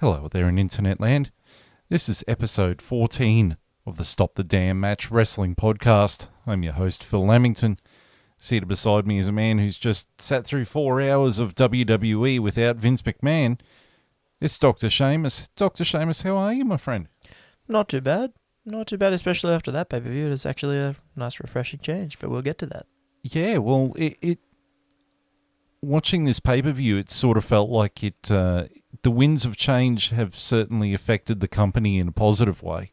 Hello there in internet land. This is episode 14 of the Stop the Damn Match Wrestling podcast. I'm your host, Phil Lamington. Seated beside me is a man who's just sat through 4 hours of WWE without Vince McMahon. It's Dr. Sheamus. Dr. Sheamus, how are you, my friend? Not too bad. Not too bad, especially after that pay-per-view. It was actually a nice, refreshing change, but we'll get to that. Yeah, well, watching this pay-per-view, it sort of felt like the winds of change have certainly affected the company in a positive way.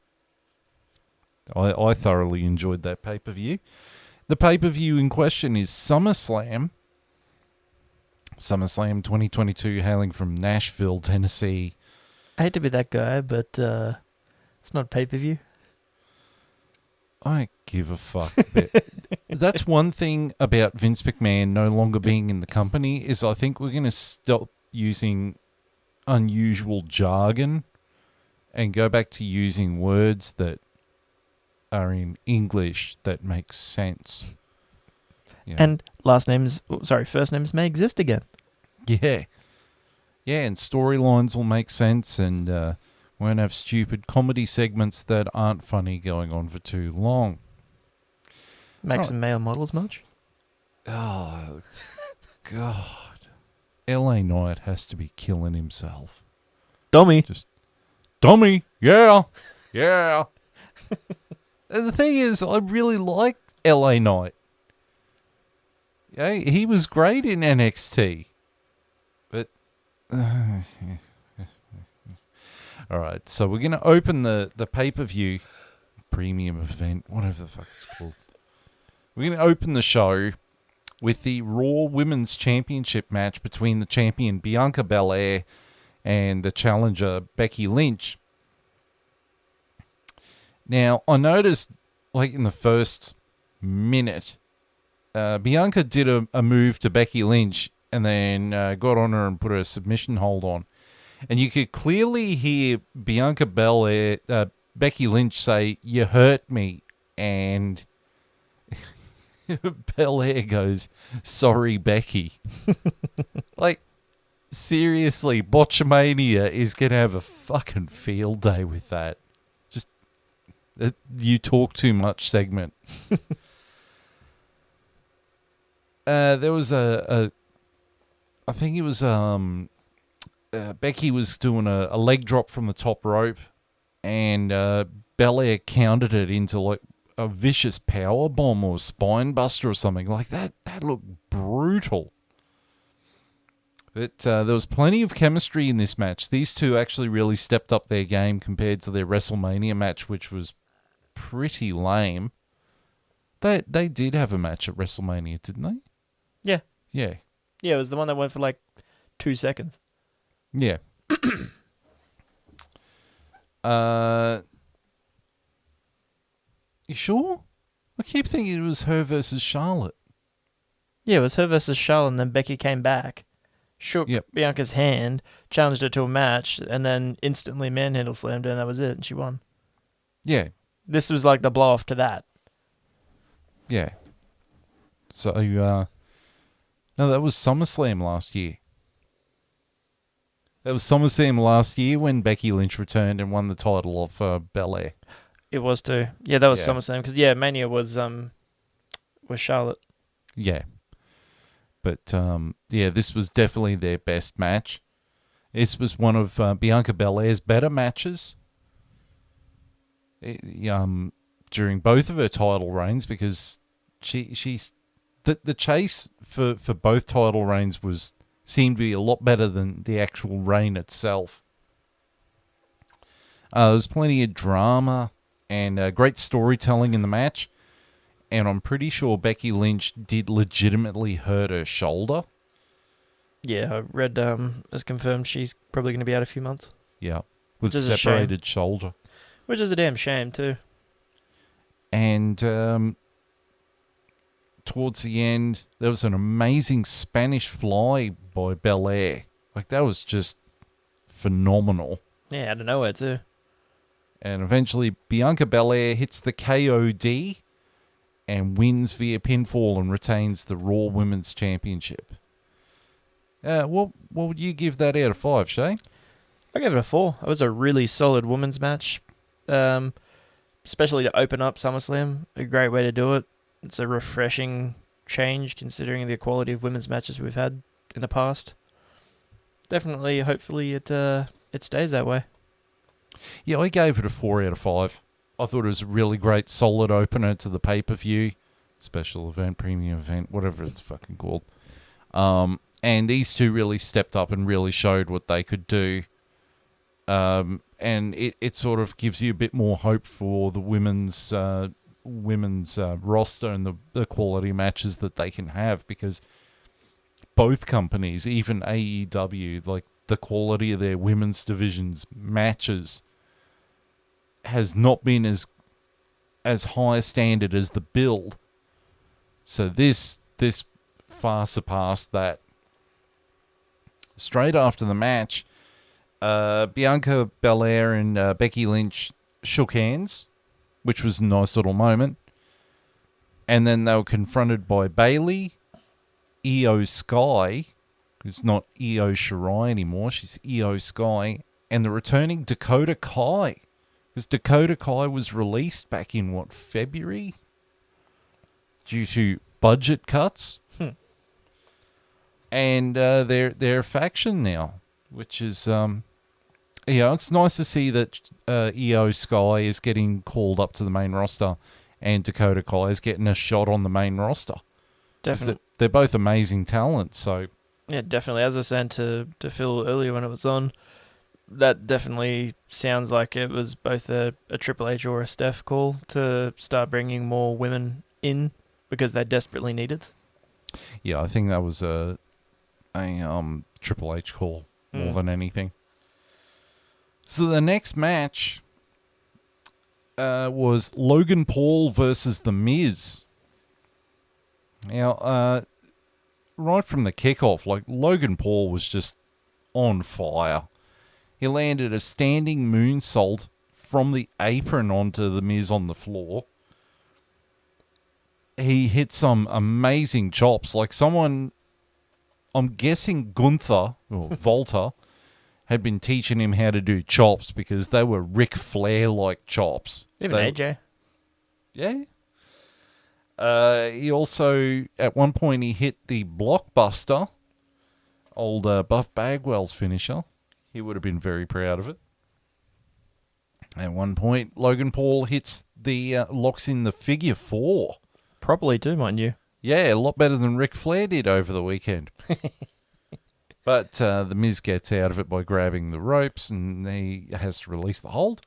I thoroughly enjoyed that pay-per-view. The pay-per-view in question is Summerslam. Summerslam 2022, hailing from Nashville, Tennessee. I hate to be that guy, but it's not pay-per-view. I don't give a fuck. But that's one thing about Vince McMahon no longer being in the company is I think we're going to stop using unusual jargon and go back to using words that are in English that make sense. You know? And first names may exist again. Yeah. Yeah, and storylines will make sense and won't have stupid comedy segments that aren't funny going on for too long. Some male models much? Oh, God. LA Knight has to be killing himself. Dummy. Just, dummy, yeah, yeah. And the thing is, I really like LA Knight. Yeah, he was great in NXT. But, all right, so we're going to open the pay-per-view premium event, whatever the fuck it's called. We're going to open the show with the Raw Women's Championship match between the champion Bianca Belair and the challenger Becky Lynch. Now, I noticed, like in the first minute, Bianca did a move to Becky Lynch and then got on her and put a submission hold on. And you could clearly hear Becky Lynch say, "You hurt me," and Belair goes, "Sorry, Becky." Like, seriously, Botchamania is going to have a fucking field day with that. Just, you talk too much segment. There was I think it was, Becky was doing a leg drop from the top rope, and Belair countered it into like a vicious power bomb or spine buster or something like that. That looked brutal. But there was plenty of chemistry in this match. These two actually really stepped up their game compared to their WrestleMania match, which was pretty lame. They did have a match at WrestleMania, didn't they? Yeah. Yeah. Yeah, it was the one that went for like 2 seconds. Yeah. You sure? I keep thinking it was her versus Charlotte. Yeah, it was her versus Charlotte, and then Becky came back, shook Bianca's hand, challenged her to a match, and then instantly manhandle slammed her, and that was it, and she won. Yeah. This was like the blow-off to that. Yeah. So, no, that was SummerSlam last year. That was SummerSlam last year when Becky Lynch returned and won the title of Belair. It was too. Yeah, that was Yeah. SummerSlam, because Mania was Charlotte. Yeah. But, this was definitely their best match. This was one of Bianca Belair's better matches during both of her title reigns, because she's the chase for both title reigns seemed to be a lot better than the actual reign itself. There was plenty of drama and great storytelling in the match. And I'm pretty sure Becky Lynch did legitimately hurt her shoulder. Yeah, I read as confirmed she's probably going to be out a few months. Yeah, with Which is a separated shoulder. Which is a damn shame too. And towards the end, there was an amazing Spanish fly by Belair. Like, that was just phenomenal. Yeah, out of nowhere too. And eventually, Bianca Belair hits the KOD and wins via pinfall and retains the Raw Women's Championship. What would you give that out of 5, Shay? I gave it a 4. It was a really solid women's match, especially to open up SummerSlam. A great way to do it. It's a refreshing change considering the quality of women's matches we've had in the past. Definitely, hopefully it stays that way. Yeah, I gave it a 4 out of 5. I thought it was a really great, solid opener to the pay-per-view, special event, premium event, whatever it's fucking called. And these two really stepped up and really showed what they could do. And it sort of gives you a bit more hope for the women's roster and the quality matches that they can have, because both companies, even AEW, like the quality of their women's division's matches has not been as high a standard as the build. So this far surpassed that. Straight after the match, Bianca Belair and Becky Lynch shook hands, which was a nice little moment. And then they were confronted by Bayley, Io Sky, who's not Io Shirai anymore, she's Io Sky, and the returning Dakota Kai. Because Dakota Kai was released back in, February? Due to budget cuts. And they're a faction now, which is, it's nice to see that Io Sky is getting called up to the main roster and Dakota Kai is getting a shot on the main roster. Definitely. They're both amazing talents, so... Yeah, definitely. As I was saying to Phil earlier when it was on, that definitely sounds like it was both a Triple H or a Steph call to start bringing more women in because they desperately need it. Yeah, I think that was a Triple H call more than anything. So the next match was Logan Paul versus The Miz. Now, right from the kickoff, Logan Paul was just on fire. He landed a standing moonsault from the apron onto The Miz on the floor. He hit some amazing chops. Like someone, I'm guessing Gunther, or Volta, had been teaching him how to do chops because they were Ric Flair-like chops. Even AJ. Yeah. He also, at one point, he hit the blockbuster, old Buff Bagwell's finisher. He would have been very proud of it. At one point, Logan Paul hits the, locks in the figure 4. Properly too, mind you. Yeah, a lot better than Ric Flair did over the weekend. But The Miz gets out of it by grabbing the ropes, and he has to release the hold.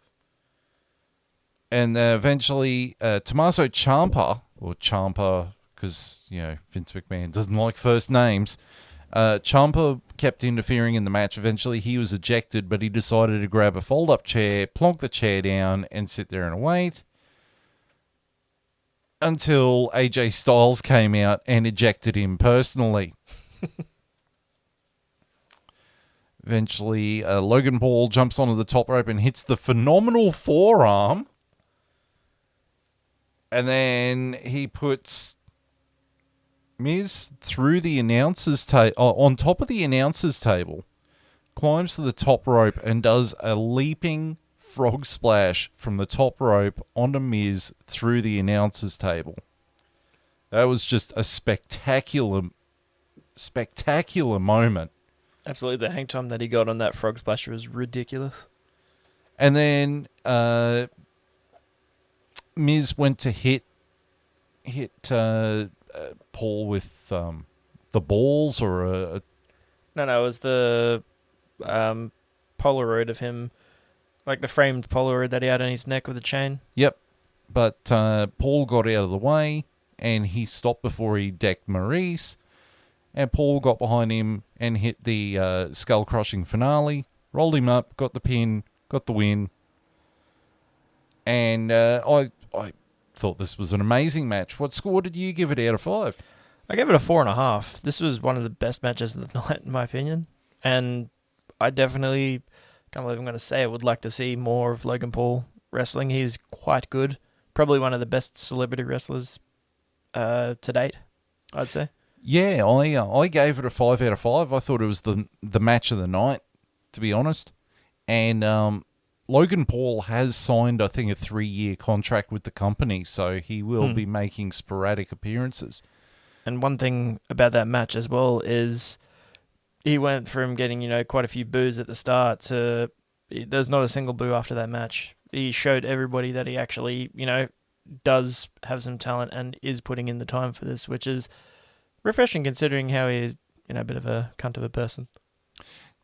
And eventually, Tommaso Ciampa, or Ciampa, because, Vince McMahon doesn't like first names, Ciampa kept interfering in the match. Eventually, he was ejected, but he decided to grab a fold-up chair, plonk the chair down, and sit there and wait. Until AJ Styles came out and ejected him personally. Eventually, Logan Paul jumps onto the top rope and hits the phenomenal forearm. And then he puts Miz through the announcer's table, on top of the announcer's table, climbs to the top rope and does a leaping frog splash from the top rope onto Miz through the announcer's table. That was just a spectacular moment. Absolutely. The hang time that he got on that frog splash was ridiculous. And then Miz went to hit Paul with the balls or a... No, it was the Polaroid of him, like the framed Polaroid that he had on his neck with a chain. Yep. But Paul got out of the way, and he stopped before he decked Maurice, and Paul got behind him and hit the skull-crushing finale, rolled him up, got the pin, got the win. And I thought this was an amazing match. What score did you give it out of 5? I gave it a 4.5. This was one of the best matches of the night, in my opinion. And I definitely, can't believe I'm going to say it, would like to see more of Logan Paul wrestling. He's quite good. Probably one of the best celebrity wrestlers to date, I'd say. Yeah, I gave it a 5 out of 5. I thought it was the match of the night, to be honest. And Logan Paul has signed, I think, a 3-year contract with the company, so he will be making sporadic appearances. And one thing about that match as well is he went from getting, quite a few boos at the start to there's not a single boo after that match. He showed everybody that he actually, does have some talent and is putting in the time for this, which is refreshing considering how he is, a bit of a cunt of a person.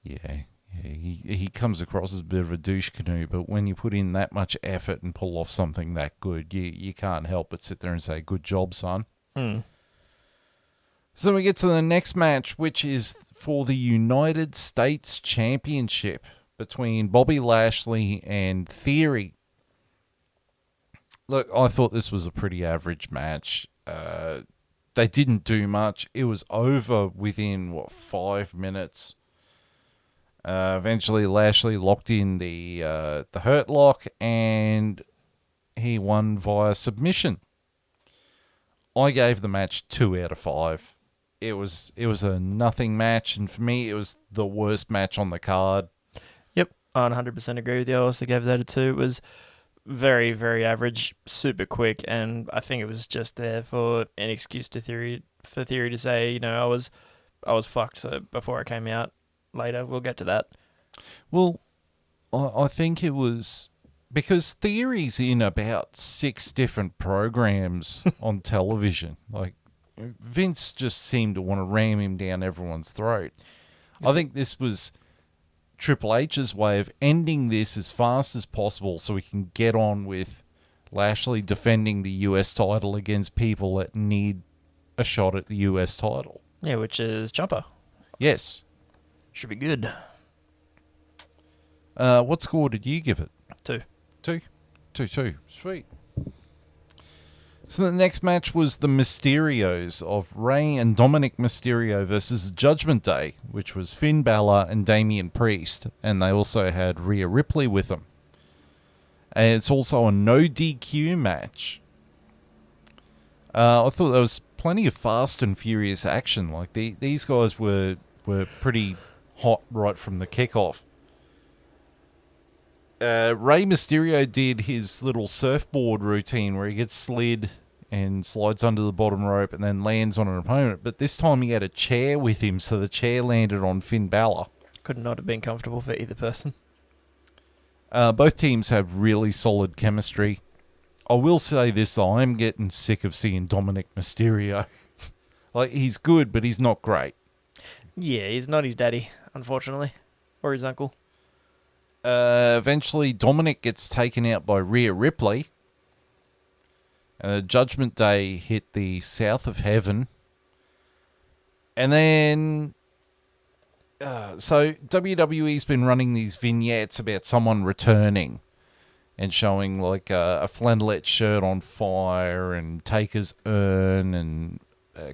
Yeah, he comes across as a bit of a douche canoe, but when you put in that much effort and pull off something that good, you can't help but sit there and say, good job, son. So we get to the next match, which is for the United States Championship between Bobby Lashley and Theory. Look, I thought this was a pretty average match. They didn't do much. It was over within, 5 minutes. Eventually, Lashley locked in the Hurt Lock, and he won via submission. I gave the match 2 out of 5. It was a nothing match, and for me, it was the worst match on the card. Yep, I 100% agree with you. I also gave that a 2. It was very, very average, super quick, and I think it was just there for an excuse for Theory to say, I was fucked before I came out. Later, we'll get to that. Well, I think it was because Theory's in about 6 different programs on television. Like, Vince just seemed to want to ram him down everyone's throat. I think this was Triple H's way of ending this as fast as possible so we can get on with Lashley defending the US title against people that need a shot at the US title. Yeah, which is Ciampa. Yes. Should be good. What score did you give it? 2. 2? 2. Sweet. So the next match was the Mysterios of Rey and Dominic Mysterio versus Judgment Day, which was Finn Balor and Damian Priest, and they also had Rhea Ripley with them. And it's also a no DQ match. I thought there was plenty of fast and furious action. Like these guys were pretty hot right from the kickoff. Rey Mysterio did his little surfboard routine where he gets slid and slides under the bottom rope and then lands on an opponent. But this time he had a chair with him, so the chair landed on Finn Balor. Could not have been comfortable for either person. Both teams have really solid chemistry. I will say this, though. I'm getting sick of seeing Dominic Mysterio. Like, he's good, but he's not great. Yeah, he's not his daddy, unfortunately. Or his uncle. Eventually, Dominic gets taken out by Rhea Ripley. Judgment Day hit the South of Heaven. And then... so, WWE's been running these vignettes about someone returning and showing, like, a flannelette shirt on fire and Taker's urn and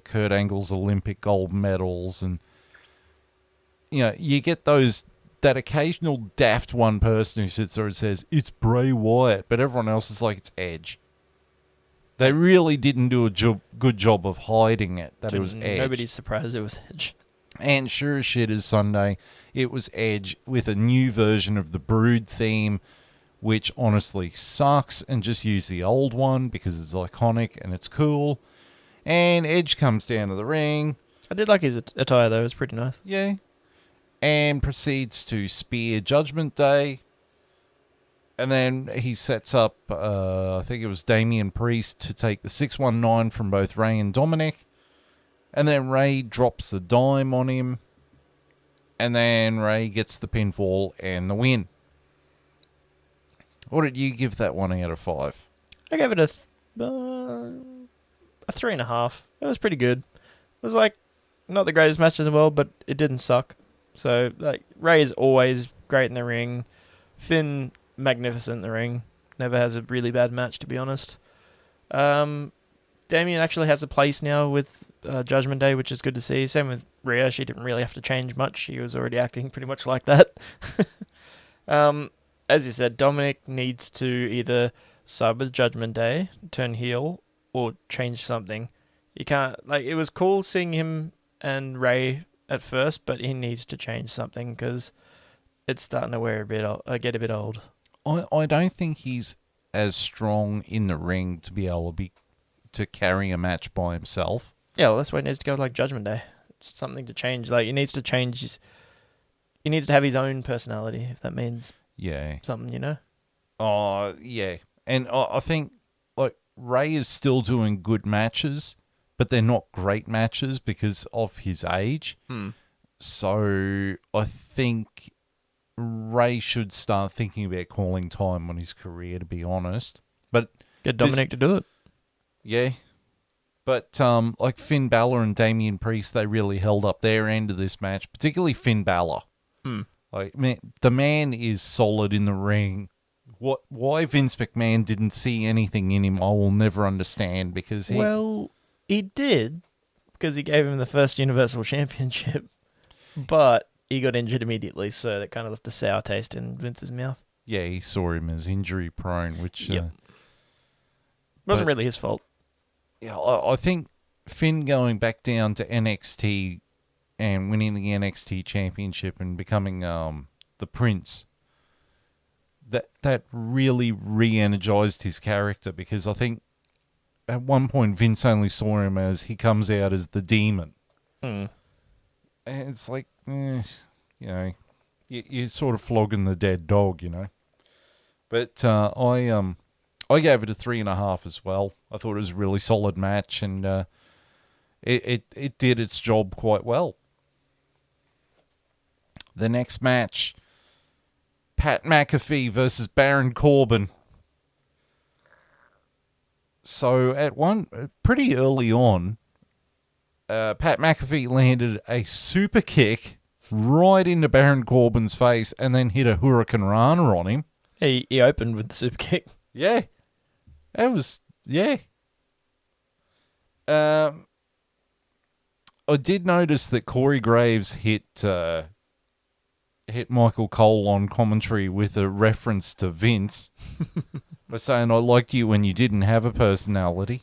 Kurt Angle's Olympic gold medals. And, you get that occasional daft one person who sits there and says, it's Bray Wyatt, but everyone else is like, it's Edge. They really didn't do a good job of hiding it, that it was Edge. Nobody's surprised it was Edge. And sure as shit as Sunday, it was Edge with a new version of the Brood theme, which honestly sucks, and just use the old one because it's iconic and it's cool. And Edge comes down to the ring. I did like his attire, though. It was pretty nice. Yeah. And proceeds to spear Judgment Day. And then he sets up, I think it was Damian Priest, to take the 619 from both Rey and Dominic. And then Rey drops the dime on him. And then Rey gets the pinfall and the win. What did you give that 1 out of 5? I gave it a 3.5. It was pretty good. It was like, not the greatest match in the world, but it didn't suck. So, like, Rey is always great in the ring. Finn, magnificent in the ring. Never has a really bad match, to be honest. Damien actually has a place now with Judgment Day, which is good to see. Same with Rhea. She didn't really have to change much. She was already acting pretty much like that. As you said, Dominic needs to either side with Judgment Day, turn heel, or change something. You can't... Like, it was cool seeing him and Rey at first, but he needs to change something because it's starting to wear a bit. Get a bit old. I don't think he's as strong in the ring to be able to carry a match by himself. Yeah, well, that's why he needs to go like Judgment Day. Just something to change. Like he needs to change. He needs to have his own personality. If that means something, you know. Oh yeah, and I think like Ray is still doing good matches, but they're not great matches because of his age. So I think Ray should start thinking about calling time on his career, to be honest. But get Dominic to do it. Yeah. But like Finn Balor and Damian Priest, they really held up their end of this match, particularly Finn Balor. Like, man, the man is solid in the ring. Why Vince McMahon didn't see anything in him, I will never understand, because he did, because he gave him the first Universal Championship, but he got injured immediately, so that kind of left a sour taste in Vince's mouth. Yeah, he saw him as injury prone, which wasn't really his fault. Yeah, I think Finn going back down to NXT and winning the NXT Championship and becoming the Prince, that really re-energized his character, because I think at one point Vince only saw him as he comes out as the demon. And it's like, you know, you're sort of flogging the dead dog, you know. But I gave it a 3.5 as well. I thought it was a really solid match, and it did its job quite well. The next match, Pat McAfee versus Baron Corbin. So at pretty early on, Pat McAfee landed a super kick right into Baron Corbin's face and then hit a Hurricane Rana on him. He opened with the super kick. Yeah. That was, yeah. I did notice that Corey Graves hit Michael Cole on commentary with a reference to Vince by saying, "I liked you when you didn't have a personality,"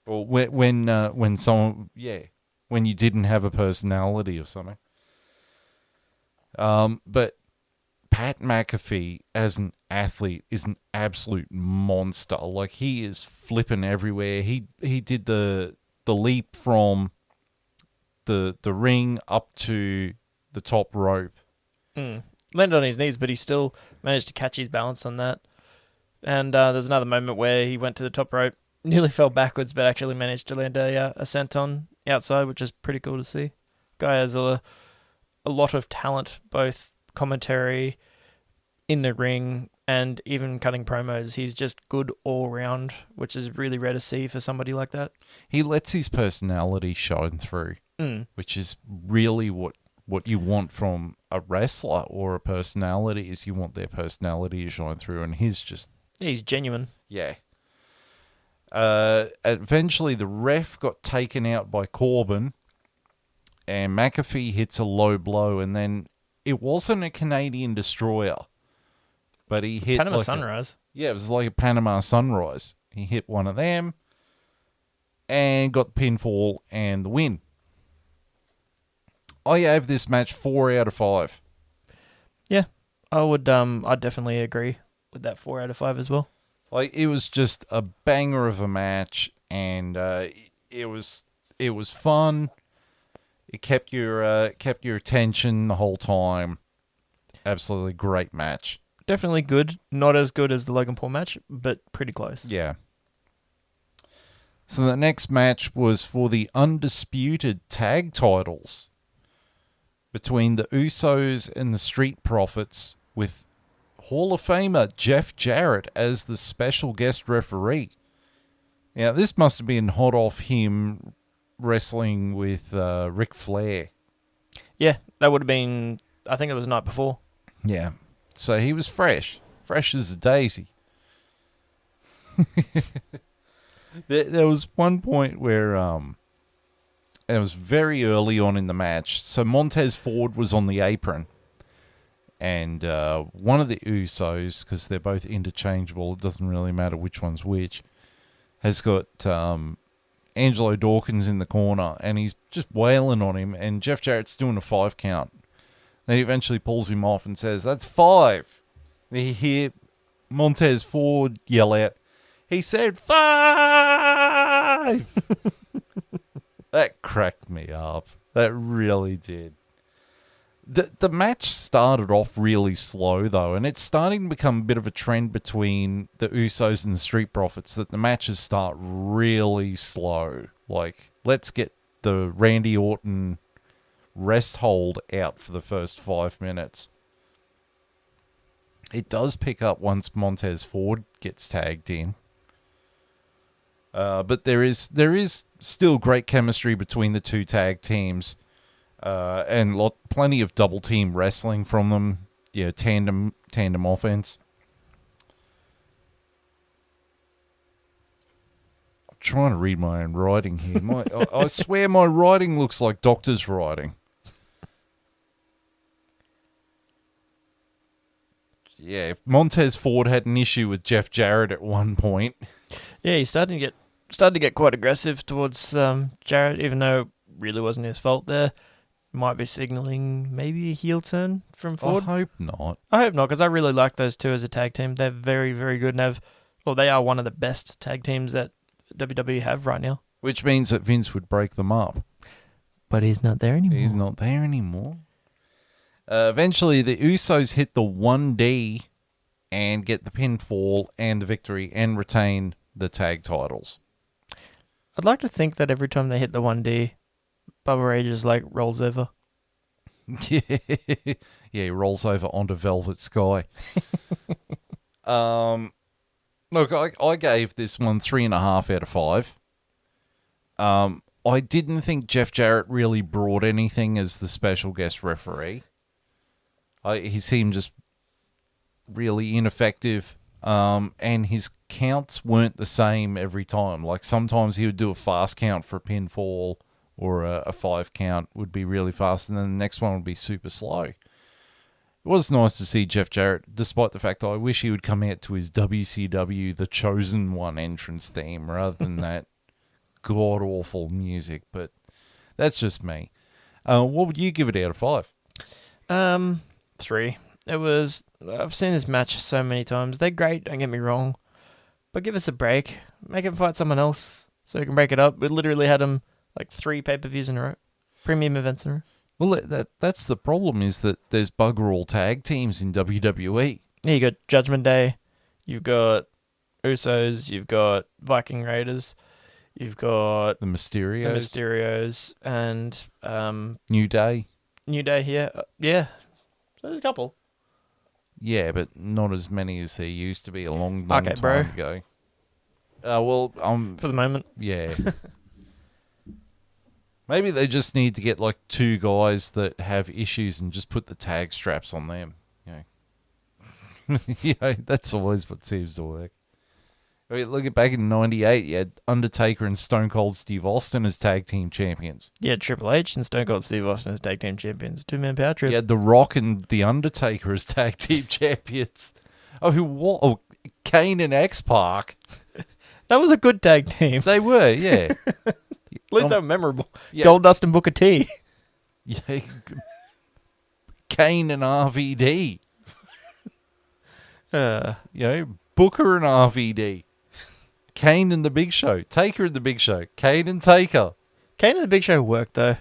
or when someone, when you didn't have a personality or something. But Pat McAfee as an athlete is an absolute monster. Like, he is flipping everywhere. He did the leap from the ring up to the top rope. Landed on his knees, but he still managed to catch his balance on that. And there's another moment where he went to the top rope, nearly fell backwards, but actually managed to land a senton outside, which is pretty cool to see. Guy has a lot of talent, both commentary, in the ring, and even cutting promos. He's just good all round, which is really rare to see for somebody like that. He lets his personality shine through, which is really what you want from a wrestler or a personality, is you want their personality to shine through, and he's genuine. Yeah. Eventually the ref got taken out by Corbin, and McAfee hits a low blow, and then it wasn't a Canadian destroyer, but he hit Panama Sunrise. It was like a Panama Sunrise. He hit one of them and got the pinfall and the win. I gave this match 4 out of 5. Yeah, I would. I'd definitely agree with that 4 out of 5 as well. Like, it was just a banger of a match, and it was fun. It kept your attention the whole time. Absolutely great match. Definitely good. Not as good as the Logan Paul match, but pretty close. Yeah. So the next match was for the undisputed tag titles between the Usos and the Street Profits, with Hall of Famer Jeff Jarrett as the special guest referee. Now, this must have been hot off him wrestling with Ric Flair. Yeah, that would have been, I think it was the night before. Yeah. So he was fresh as a daisy. There was one point where it was very early on in the match. So Montez Ford was on the apron, and one of the Usos, because they're both interchangeable, it doesn't really matter which one's which, has got Angelo Dawkins in the corner, and he's just wailing on him, and Jeff Jarrett's doing a 5 count. Then he eventually pulls him off and says, "That's 5." You hear Montez Ford yell out, "He said 5!" That cracked me up. That really did. The match started off really slow, though, and it's starting to become a bit of a trend between the Usos and the Street Profits that the matches start really slow. Like, let's get the Randy Orton rest hold out for the first 5 minutes. It does pick up once Montez Ford gets tagged in. But there is still great chemistry between the two tag teams. And plenty of double team wrestling from them. Yeah, tandem offense. I'm trying to read my own writing here. I swear my writing looks like doctor's writing. Yeah, if Montez Ford had an issue with Jeff Jarrett at one point. Yeah, he's starting to get quite aggressive towards Jarrett, even though it really wasn't his fault there. Might be signalling maybe a heel turn from Ford. I hope not. I hope not, because I really like those two as a tag team. They're very, very good, and they are one of the best tag teams that WWE have right now. Which means that Vince would break them up. But he's not there anymore. He's not there anymore. Eventually, the Usos hit the 1D and get the pinfall and the victory and retain the tag titles. I'd like to think that every time they hit the 1D, Bubba Ray just rolls over. Yeah, he rolls over onto Velvet Sky. Look, I gave this one 3.5 out of 5. I didn't think Jeff Jarrett really brought anything as the special guest referee. He seemed just really ineffective, and his counts weren't the same every time. Like, sometimes he would do a fast count for a pinfall, or a 5 count would be really fast, and then the next one would be super slow. It was nice to see Jeff Jarrett, despite the fact that I wish he would come out to his WCW The Chosen One entrance theme rather than that god-awful music, but that's just me. What would you give it out of 5? 3. I've seen this match so many times. They're great, don't get me wrong, but give us a break. Make him fight someone else so we can break it up. We literally had him 3 pay-per-views in a row. Premium events in a row. Well, that's the problem, is that there's bugger all tag teams in WWE. Yeah, you got Judgment Day, you've got Usos, you've got Viking Raiders, you've got The Mysterios. And New Day. New Day here. Yeah, so there's a couple. Yeah, but not as many as there used to be a long Okay, time ago. For the moment. Yeah. Maybe they just need to get 2 guys that have issues and just put the tag straps on them. That's always what seems to work. I mean, look at back in '98, you had Undertaker and Stone Cold Steve Austin as tag team champions. Yeah, Triple H and Stone Cold Steve Austin as tag team champions. 2-man power trip. You had The Rock and The Undertaker as tag team champions. Oh, what? Oh, Kane and X-Pac. That was a good tag team. They were, yeah. At least they were memorable. Yeah. Goldust and Booker T. Yeah. Kane and RVD. Booker and RVD. Kane and the Big Show. Taker and the Big Show. Kane and Taker. Kane and the Big Show worked, though.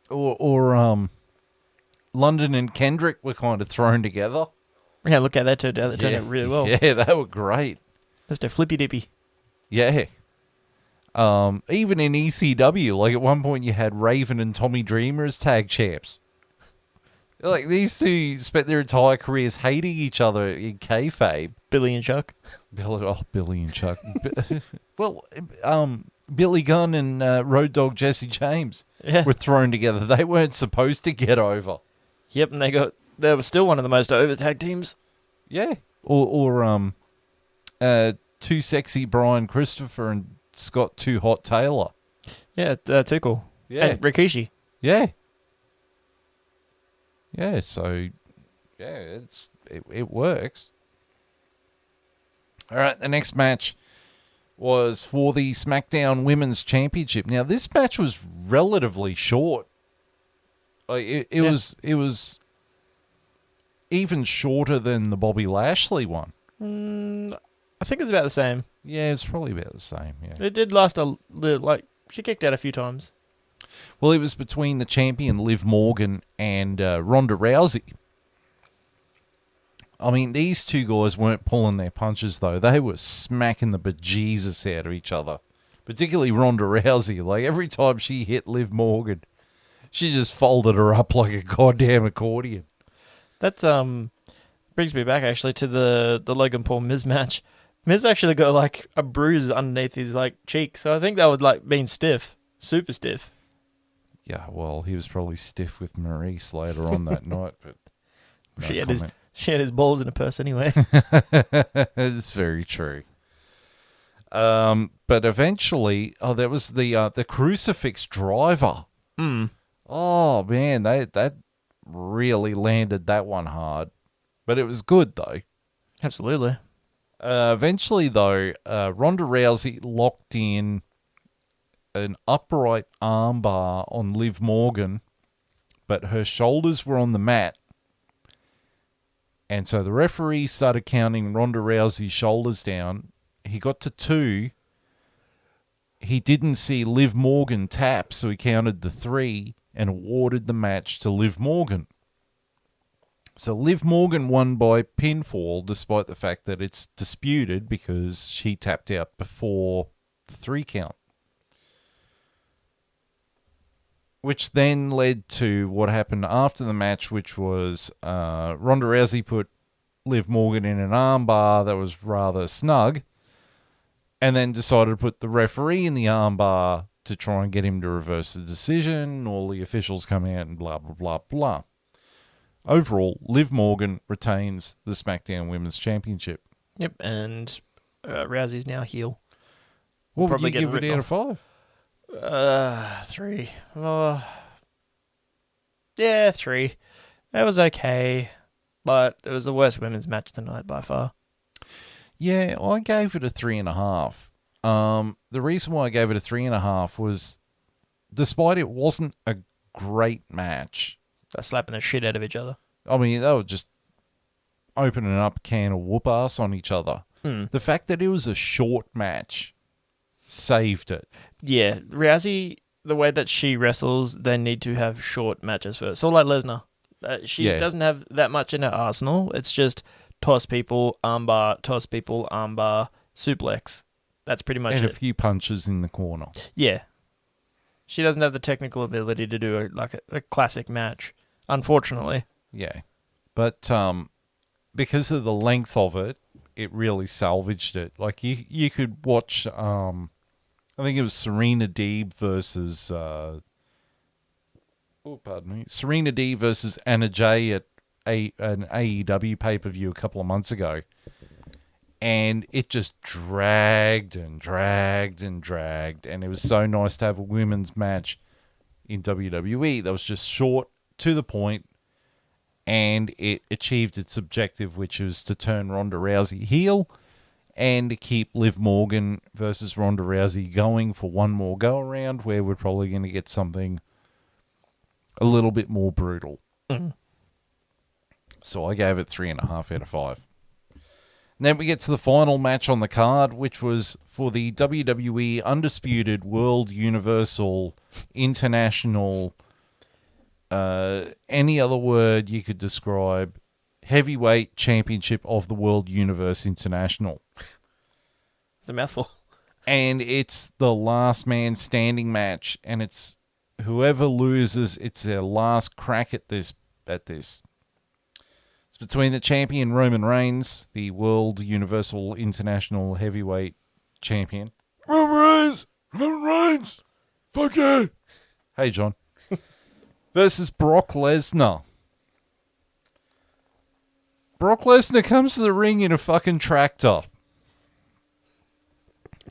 Or London and Kendrick were kind of thrown together. Yeah, look at that turned out. That turned out really well. Yeah, they were great. Just a flippy dippy. Yeah. Even in ECW, at one point you had Raven and Tommy Dreamer as tag champs. These two spent their entire careers hating each other in kayfabe. Billy and Chuck. Billy and Chuck. Billy Gunn and Road Dogg Jesse James were thrown together. They weren't supposed to get over. Yep, and they were still one of the most over tag teams. Yeah. Or Too Sexy Brian Christopher and Scott Too Hot Taylor. Yeah, Too Cool. Yeah. And Rikishi. Yeah. Yeah, so it works. All right, the next match was for the SmackDown Women's Championship. Now, this match was relatively short. Like it Yeah. was even shorter than the Bobby Lashley one. I think it was about the same. Yeah, it's probably about the same. Yeah. It did last a little, like, she kicked out a few times. Well, it was between the champion Liv Morgan and Ronda Rousey. I mean, these two guys weren't pulling their punches, though. They were smacking the bejesus out of each other. Particularly Ronda Rousey. Like, every time she hit Liv Morgan, she just folded her up like a goddamn accordion. That's brings me back actually to the Logan Paul Miz match. Miz actually got like a bruise underneath his like cheek, so I think that would like been stiff, super stiff. Yeah, well, he was probably stiff with Maurice later on that night, but no comment. She had his balls in a purse anyway. It's very true. But eventually, there was the crucifix driver. Oh man, that really landed that one hard, but it was good though. Absolutely. Eventually, though, Ronda Rousey locked in an upright armbar on Liv Morgan, but her shoulders were on the mat. And so the referee started counting Ronda Rousey's shoulders down. He got to 2. He didn't see Liv Morgan tap, so he counted the 3 and awarded the match to Liv Morgan. So Liv Morgan won by pinfall, despite the fact that it's disputed because she tapped out before the 3 count. Which then led to what happened after the match, which was Ronda Rousey put Liv Morgan in an armbar that was rather snug, and then decided to put the referee in the armbar to try and get him to reverse the decision. All the officials come out and blah, blah, blah, blah. Overall, Liv Morgan retains the SmackDown Women's Championship. Yep, and Rousey's now heel. What would you give it out of 5? 3. Yeah, 3. That was okay, but it was the worst women's match of the night by far. Yeah, I gave it a 3.5. The reason why I gave it a 3.5 was, despite it wasn't a great match, They're slapping the shit out of each other. I mean, they were just opening up a can of whoop ass on each other. The fact that it was a short match saved it. Yeah, Rousey, the way that she wrestles, they need to have short matches first. So like Lesnar. She doesn't have that much in her arsenal. It's just toss people, armbar, suplex. That's pretty much it. And a few punches in the corner. Yeah. She doesn't have the technical ability to do a classic match, unfortunately. Yeah. But because of the length of it, it really salvaged it. Like, you could watch, I think it was Serena Deeb versus, Serena Deeb versus Anna Jay at an AEW pay-per-view a couple of months ago. And it just dragged and dragged and dragged. And it was so nice to have a women's match in WWE that was just short, to the point, and it achieved its objective, which was to turn Ronda Rousey heel and to keep Liv Morgan versus Ronda Rousey going for one more go-around, where we're probably going to get something a little bit more brutal. So I gave it 3.5 out of 5. And then we get to the final match on the card, which was for the WWE Undisputed World Universal International, any other word you could describe, Heavyweight Championship of the World Universe International. It's a mouthful. And it's the last man standing match, and it's whoever loses, it's their last crack at this. It's between the champion Roman Reigns, the World Universal International Heavyweight Champion. Roman Reigns! Fuck you! Hey, John. Versus Brock Lesnar. Brock Lesnar comes to the ring in a fucking tractor.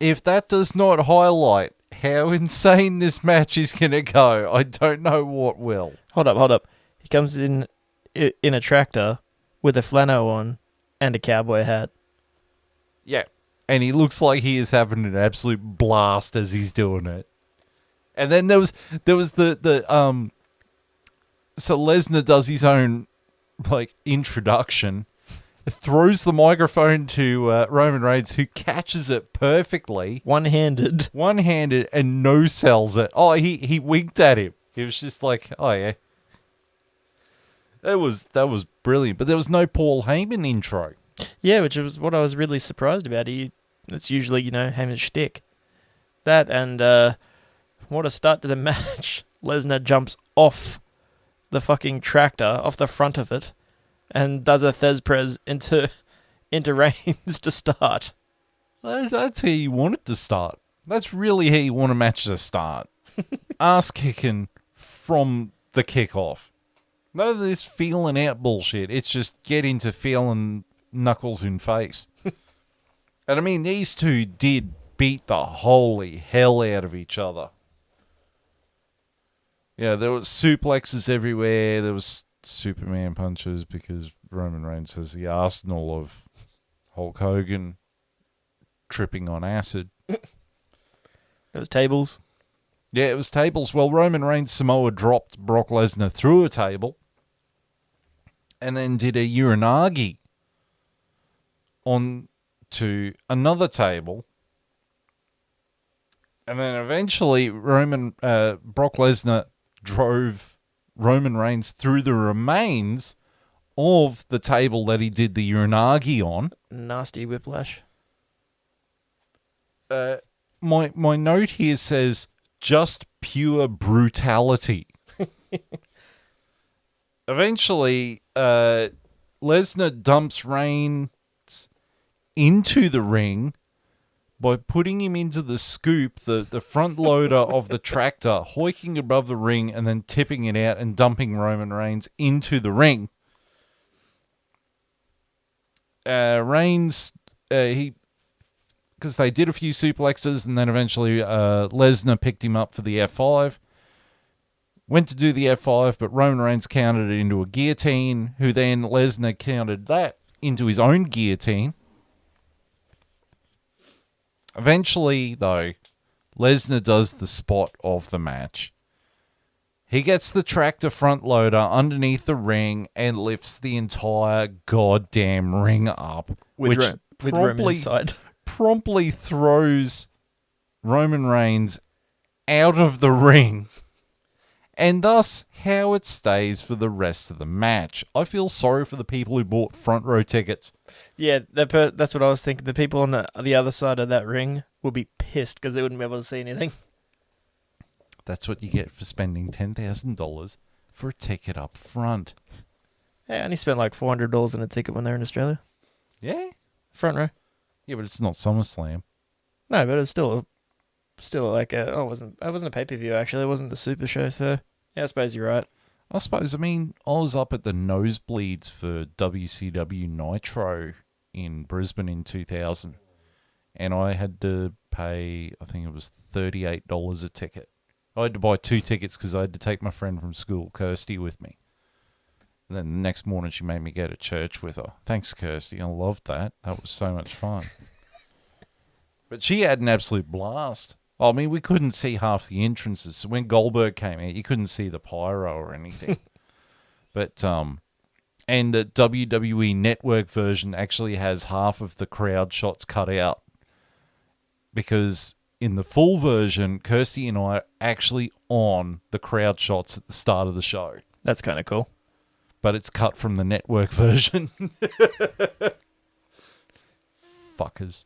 If that does not highlight how insane this match is going to go, I don't know what will. Hold up. He comes in a tractor with a flannel on and a cowboy hat. Yeah. And he looks like he is having an absolute blast as he's doing it. And then there was the So Lesnar does his own introduction, throws the microphone to Roman Reigns, who catches it perfectly, One-handed. and no sells it. Oh, he winked at him. He was just like, oh yeah. That was brilliant. But there was no Paul Heyman intro. Yeah, which was what I was really surprised about. It's usually, Heyman's shtick. That and what a start to the match. Lesnar jumps off the fucking tractor, off the front of it, and does a Thez Press into Reigns to start. That's how you want it to start. That's really how you want a match to start. Ass kicking from the kickoff. None of this feeling out bullshit. It's just get into feeling knuckles in face. And I mean, these two did beat the holy hell out of each other. Yeah, there was suplexes everywhere. There was Superman punches because Roman Reigns has the arsenal of Hulk Hogan tripping on acid. There was tables. Yeah, it was tables. Well, Roman Reigns Samoa dropped Brock Lesnar through a table and then did a Uranagi onto another table. And then eventually Brock Lesnar drove Roman Reigns through the remains of the table that he did the Uranagi on. Nasty whiplash. My note here says just pure brutality. Eventually, Lesnar dumps Reigns into the ring by putting him into the scoop, the front loader of the tractor, hoiking above the ring and then tipping it out and dumping Roman Reigns into the ring. Reigns, because they did a few suplexes and then eventually Lesnar picked him up for the F5. Went to do the F5, but Roman Reigns countered it into a guillotine, who then Lesnar countered that into his own guillotine. Eventually, though, Lesnar does the spot of the match. He gets the tractor front loader underneath the ring and lifts the entire goddamn ring up, with Roman inside. Promptly throws Roman Reigns out of the ring. And thus, how it stays for the rest of the match. I feel sorry for the people who bought front row tickets. Yeah, that's what I was thinking. The people on the other side of that ring would be pissed because they wouldn't be able to see anything. That's what you get for spending $10,000 for a ticket up front. Yeah, I only spent like $400 on a ticket when they were in Australia. Yeah? Front row. Yeah, but it's not SummerSlam. No, but it's still like it wasn't a pay-per-view actually. It wasn't the Super Show, so yeah, I suppose you're right. I was up at the nosebleeds for WCW Nitro in Brisbane in 2000, and I had to pay, I think it was $38 a ticket. I had to buy 2 tickets because I had to take my friend from school, Kirsty, with me. And then the next morning she made me go to church with her. Thanks, Kirsty. I loved that. That was so much fun. But she had an absolute blast. I mean, we couldn't see half the entrances. So when Goldberg came out, you couldn't see the pyro or anything. But, and the WWE Network version actually has half of the crowd shots cut out. Because in the full version, Kirsty and I are actually on the crowd shots at the start of the show. That's kind of cool. But it's cut from the network version. Fuckers.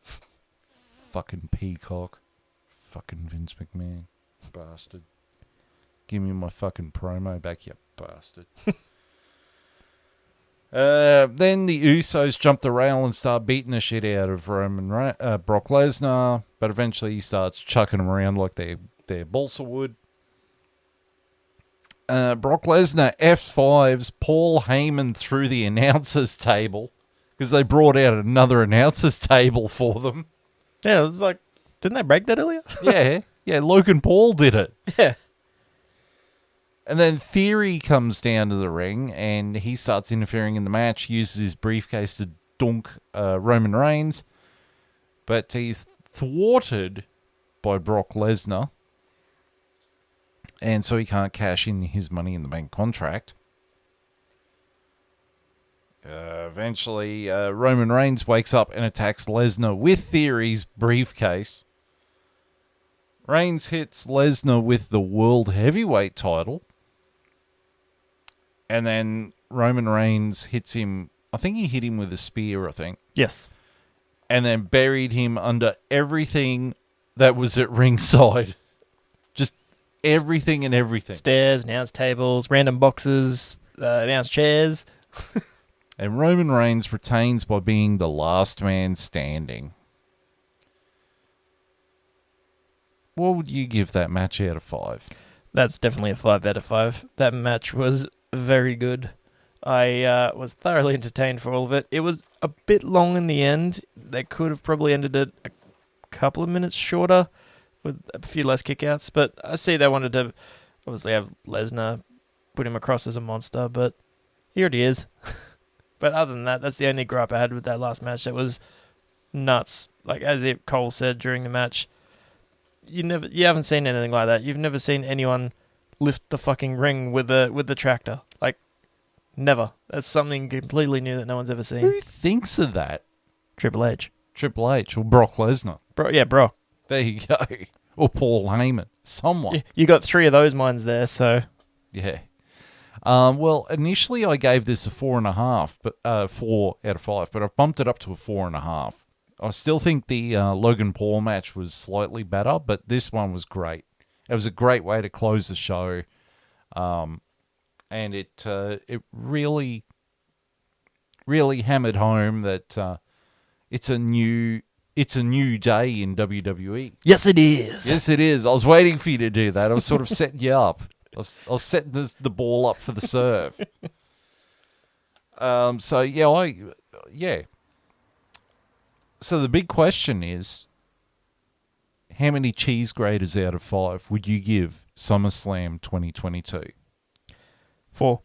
Fucking peacock. Fucking Vince McMahon. Bastard. Give me my fucking promo back, you bastard. Then the Usos jump the rail and start beating the shit out of Brock Lesnar. But eventually he starts chucking them around like they're balsa wood. Brock Lesnar F5s Paul Heyman through the announcers table because they brought out another announcers table for them. Yeah, it was like, didn't they break that earlier? yeah, Logan Paul did it. Yeah. And then Theory comes down to the ring and he starts interfering in the match, uses his briefcase to dunk Roman Reigns, but he's thwarted by Brock Lesnar. And so he can't cash in his Money in the Bank contract. Eventually, Roman Reigns wakes up and attacks Lesnar with Theory's briefcase. Reigns hits Lesnar with the World Heavyweight title. And then Roman Reigns hits him. I think he hit him with a spear, I think. Yes. And then buried him under everything that was at ringside. Just everything and everything. Stairs, announce tables, random boxes, announce chairs. And Roman Reigns retains by being the last man standing. What would you give that match out of 5? That's definitely a 5 out of 5. That match was very good. I was thoroughly entertained for all of it. It was a bit long in the end. They could have probably ended it a couple of minutes shorter with a few less kickouts. But I see they wanted to obviously have Lesnar put him across as a monster, but here it is. But other than that, that's the only gripe I had with that last match. That was nuts. Like as Cole said during the match, you haven't seen anything like that. You've never seen anyone lift the fucking ring with the tractor. Like never. That's something completely new that no one's ever seen. Who thinks of that? Triple H. Triple H or Brock Lesnar. Brock. There you go. Or Paul Heyman. Someone. You got 3 of those minds there, so Yeah. Well, initially I gave this a 4.5, but 4 out of 5, but I've bumped it up to a 4.5. I still think the Logan Paul match was slightly better, but this one was great. It was a great way to close the show, and it really, really hammered home that it's a new day in WWE. yes, it is. Yes, it is. I was waiting for you to do that. I was sort of setting you up. I was setting the ball up for the serve. So yeah. So the big question is, how many cheese graters out of 5 would you give SummerSlam 2022? 4.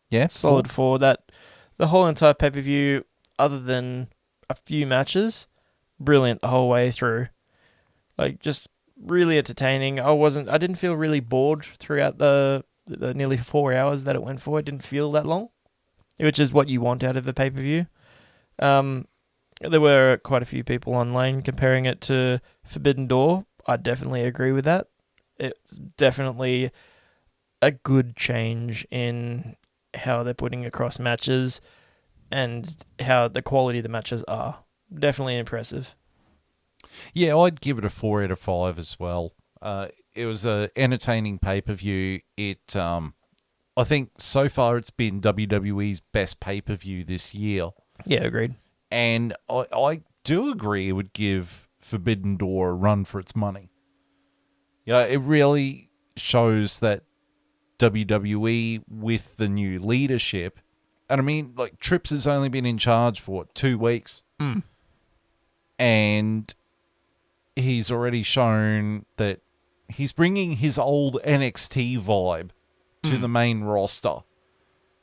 Yeah, Solid 4. That the whole entire pay-per-view, other than a few matches, brilliant the whole way through. Like just really entertaining. I didn't feel really bored throughout the nearly 4 hours that it went for. It didn't feel that long, which is what you want out of a pay-per-view. There were quite a few people online comparing it to Forbidden Door. I definitely agree with that. It's definitely a good change in how they're putting across matches and how the quality of the matches are. Definitely impressive. Yeah, I'd give it a 4 out of 5 as well. It was an entertaining pay-per-view. I think so far it's been WWE's best pay-per-view this year. Yeah, agreed. And I do agree it would give Forbidden Door a run for its money. Yeah, it really shows that WWE with the new leadership, and I mean, like, Trips has only been in charge for, 2 weeks? Mm. And he's already shown that he's bringing his old NXT vibe to the main roster,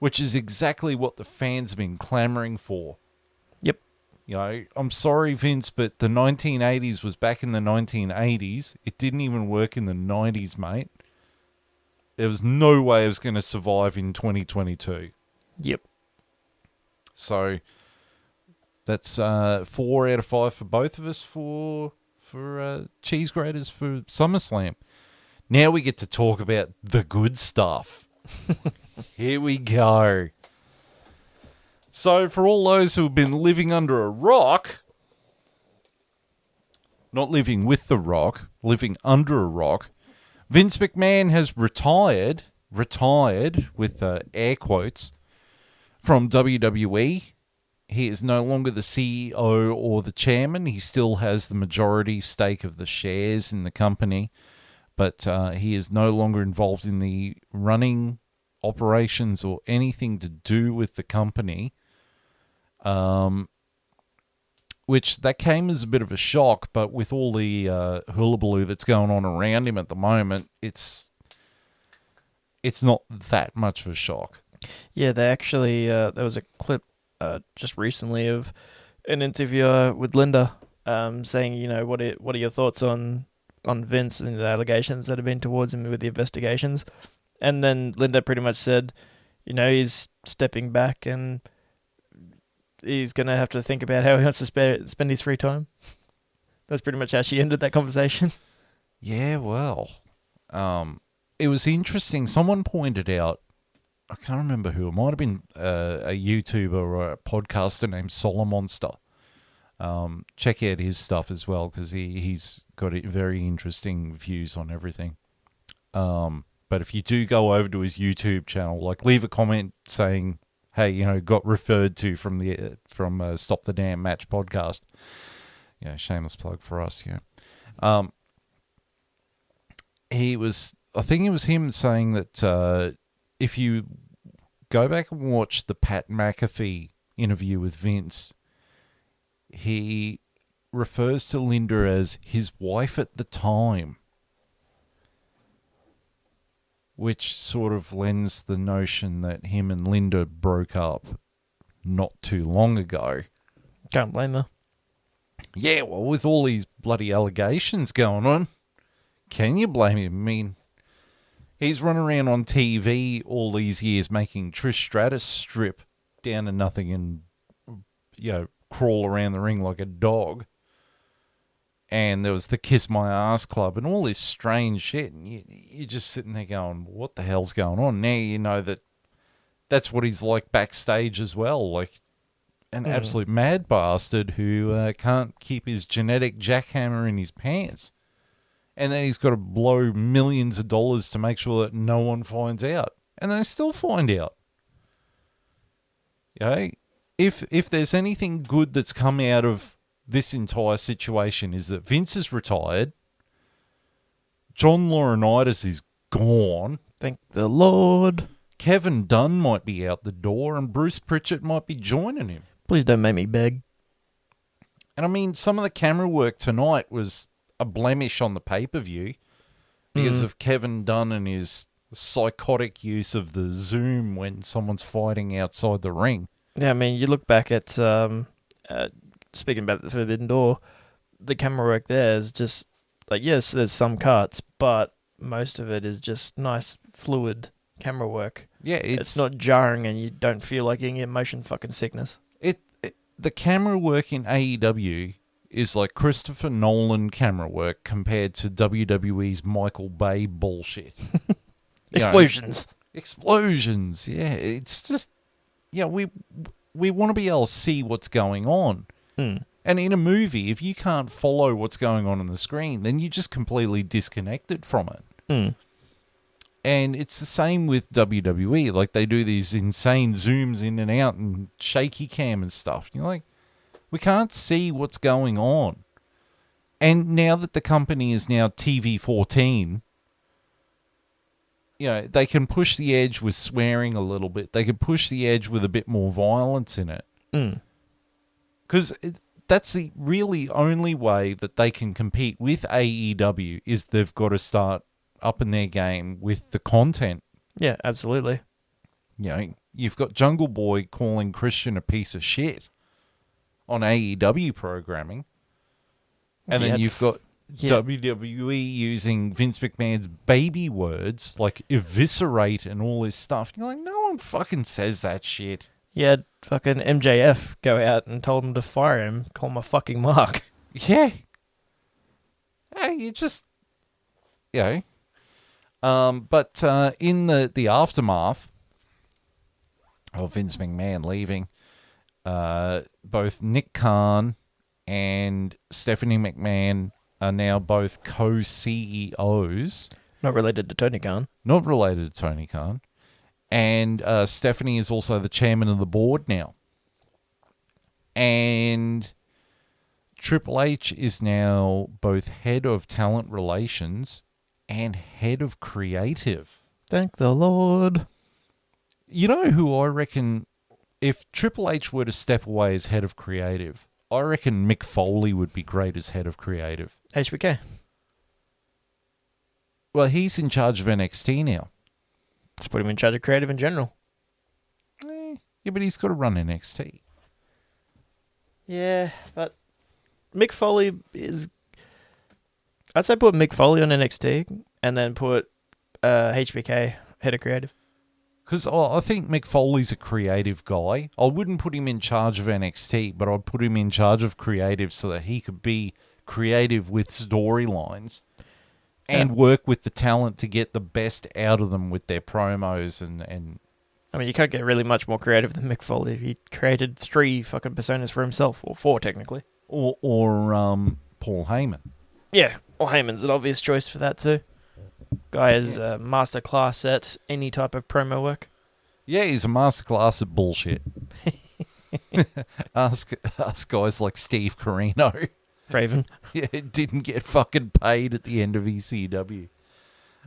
which is exactly what the fans have been clamoring for. Yep. You know, I'm sorry, Vince, but the 1980s was back in the 1980s. It didn't even work in the 90s, mate. There was no way it was going to survive in 2022. Yep. So that's 4 out of 5 for both of us for cheese graters for SummerSlam. Now we get to talk about the good stuff. Here we go. So for all those who have been living under a rock, not living with the rock, living under a rock, Vince McMahon has retired with air quotes, from WWE. He is no longer the CEO or the chairman. He still has the majority stake of the shares in the company, but he is no longer involved in the running operations or anything to do with the company, which that came as a bit of a shock, but with all the hullabaloo that's going on around him at the moment, it's not that much of a shock. Yeah, they actually, there was a clip just recently of an interviewer with Linda saying, you know, what are your thoughts on Vince and the allegations that have been towards him with the investigations? And then Linda pretty much said, He's stepping back and he's going to have to think about how he wants to spend his free time. That's pretty much how she ended that conversation. Yeah, well, it was interesting. Someone pointed out, I can't remember who, it might have been a YouTuber or a podcaster named Solomonster. Check out his stuff as well, because he's got very interesting views on everything. But if you do go over to his YouTube channel, like, leave a comment saying, hey, got referred to from Stop the Damn Match podcast. Shameless plug for us, I think it was him saying that if you go back and watch the Pat McAfee interview with Vince, he refers to Linda as his wife at the time, which sort of lends the notion that him and Linda broke up not too long ago. Can't blame her. Yeah, well, with all these bloody allegations going on, can you blame him? I mean, he's run around on TV all these years making Trish Stratus strip down to nothing and, crawl around the ring like a dog. And there was the Kiss My Ass Club and all this strange shit. And you're just sitting there going, what the hell's going on? Now you know that that's what he's like backstage as well. Like an absolute mad bastard who can't keep his genetic jackhammer in his pants. And then he's got to blow millions of dollars to make sure that no one finds out. And they still find out. If there's anything good that's come out of this entire situation, is that Vince is retired, John Laurinaitis is gone. Thank the Lord. Kevin Dunn might be out the door, and Bruce Pritchett might be joining him. Please don't make me beg. And I mean, some of the camera work tonight was a blemish on the pay-per-view because of Kevin Dunn and his psychotic use of the zoom when someone's fighting outside the ring. Yeah, I mean, you look back at, speaking about the Forbidden Door, the camera work there is just, like, yes, there's some cuts, but most of it is just nice, fluid camera work. Yeah, it's not jarring and you don't feel like you can get motion fucking sickness. The camera work in AEW is like Christopher Nolan camera work compared to WWE's Michael Bay bullshit. Explosions. Explosions, yeah. It's just, we want to be able to see what's going on. And in a movie, if you can't follow what's going on the screen, then you're just completely disconnected from it. And it's the same with WWE. Like, they do these insane zooms in and out and shaky cam and stuff. You're like, we can't see what's going on. And now that the company is now TV14, they can push the edge with swearing a little bit. They can push the edge with a bit more violence in it. Because that's the really only way that they can compete with AEW is they've got to start upping their game with the content. Yeah, absolutely. You've got Jungle Boy calling Christian a piece of shit on AEW programming. And then you've got WWE using Vince McMahon's baby words, like eviscerate and all this stuff. You're like, no one fucking says that shit. Yeah, fucking MJF go out and told him to fire him, call him a fucking mark. Yeah. Hey, you just... But in the aftermath of Vince McMahon leaving, both Nick Khan and Stephanie McMahon are now both co-CEOs. Not related to Tony Khan. Not related to Tony Khan. And Stephanie is also the chairman of the board now. And Triple H is now both head of talent relations and head of creative. Thank the Lord. You know who I reckon, if Triple H were to step away as head of creative, I reckon Mick Foley would be great as head of creative. HBK. Well, he's in charge of NXT now. Let's put him in charge of creative in general. Yeah, but he's got to run NXT. Yeah, but Mick Foley is... I'd say put Mick Foley on NXT and then put HBK head of creative. Because I think Mick Foley's a creative guy. I wouldn't put him in charge of NXT, but I'd put him in charge of creative so that he could be creative with storylines and work with the talent to get the best out of them with their promos and I mean, you can't get really much more creative than Mick Foley. He created 3 fucking personas for himself, or 4 technically. or Paul Heyman. Yeah, or Heyman's an obvious choice for that too. Guy is a master class at any type of promo work. Yeah, he's a masterclass at bullshit. ask guys like Steve Corino. Raven. Yeah, didn't get fucking paid at the end of ECW.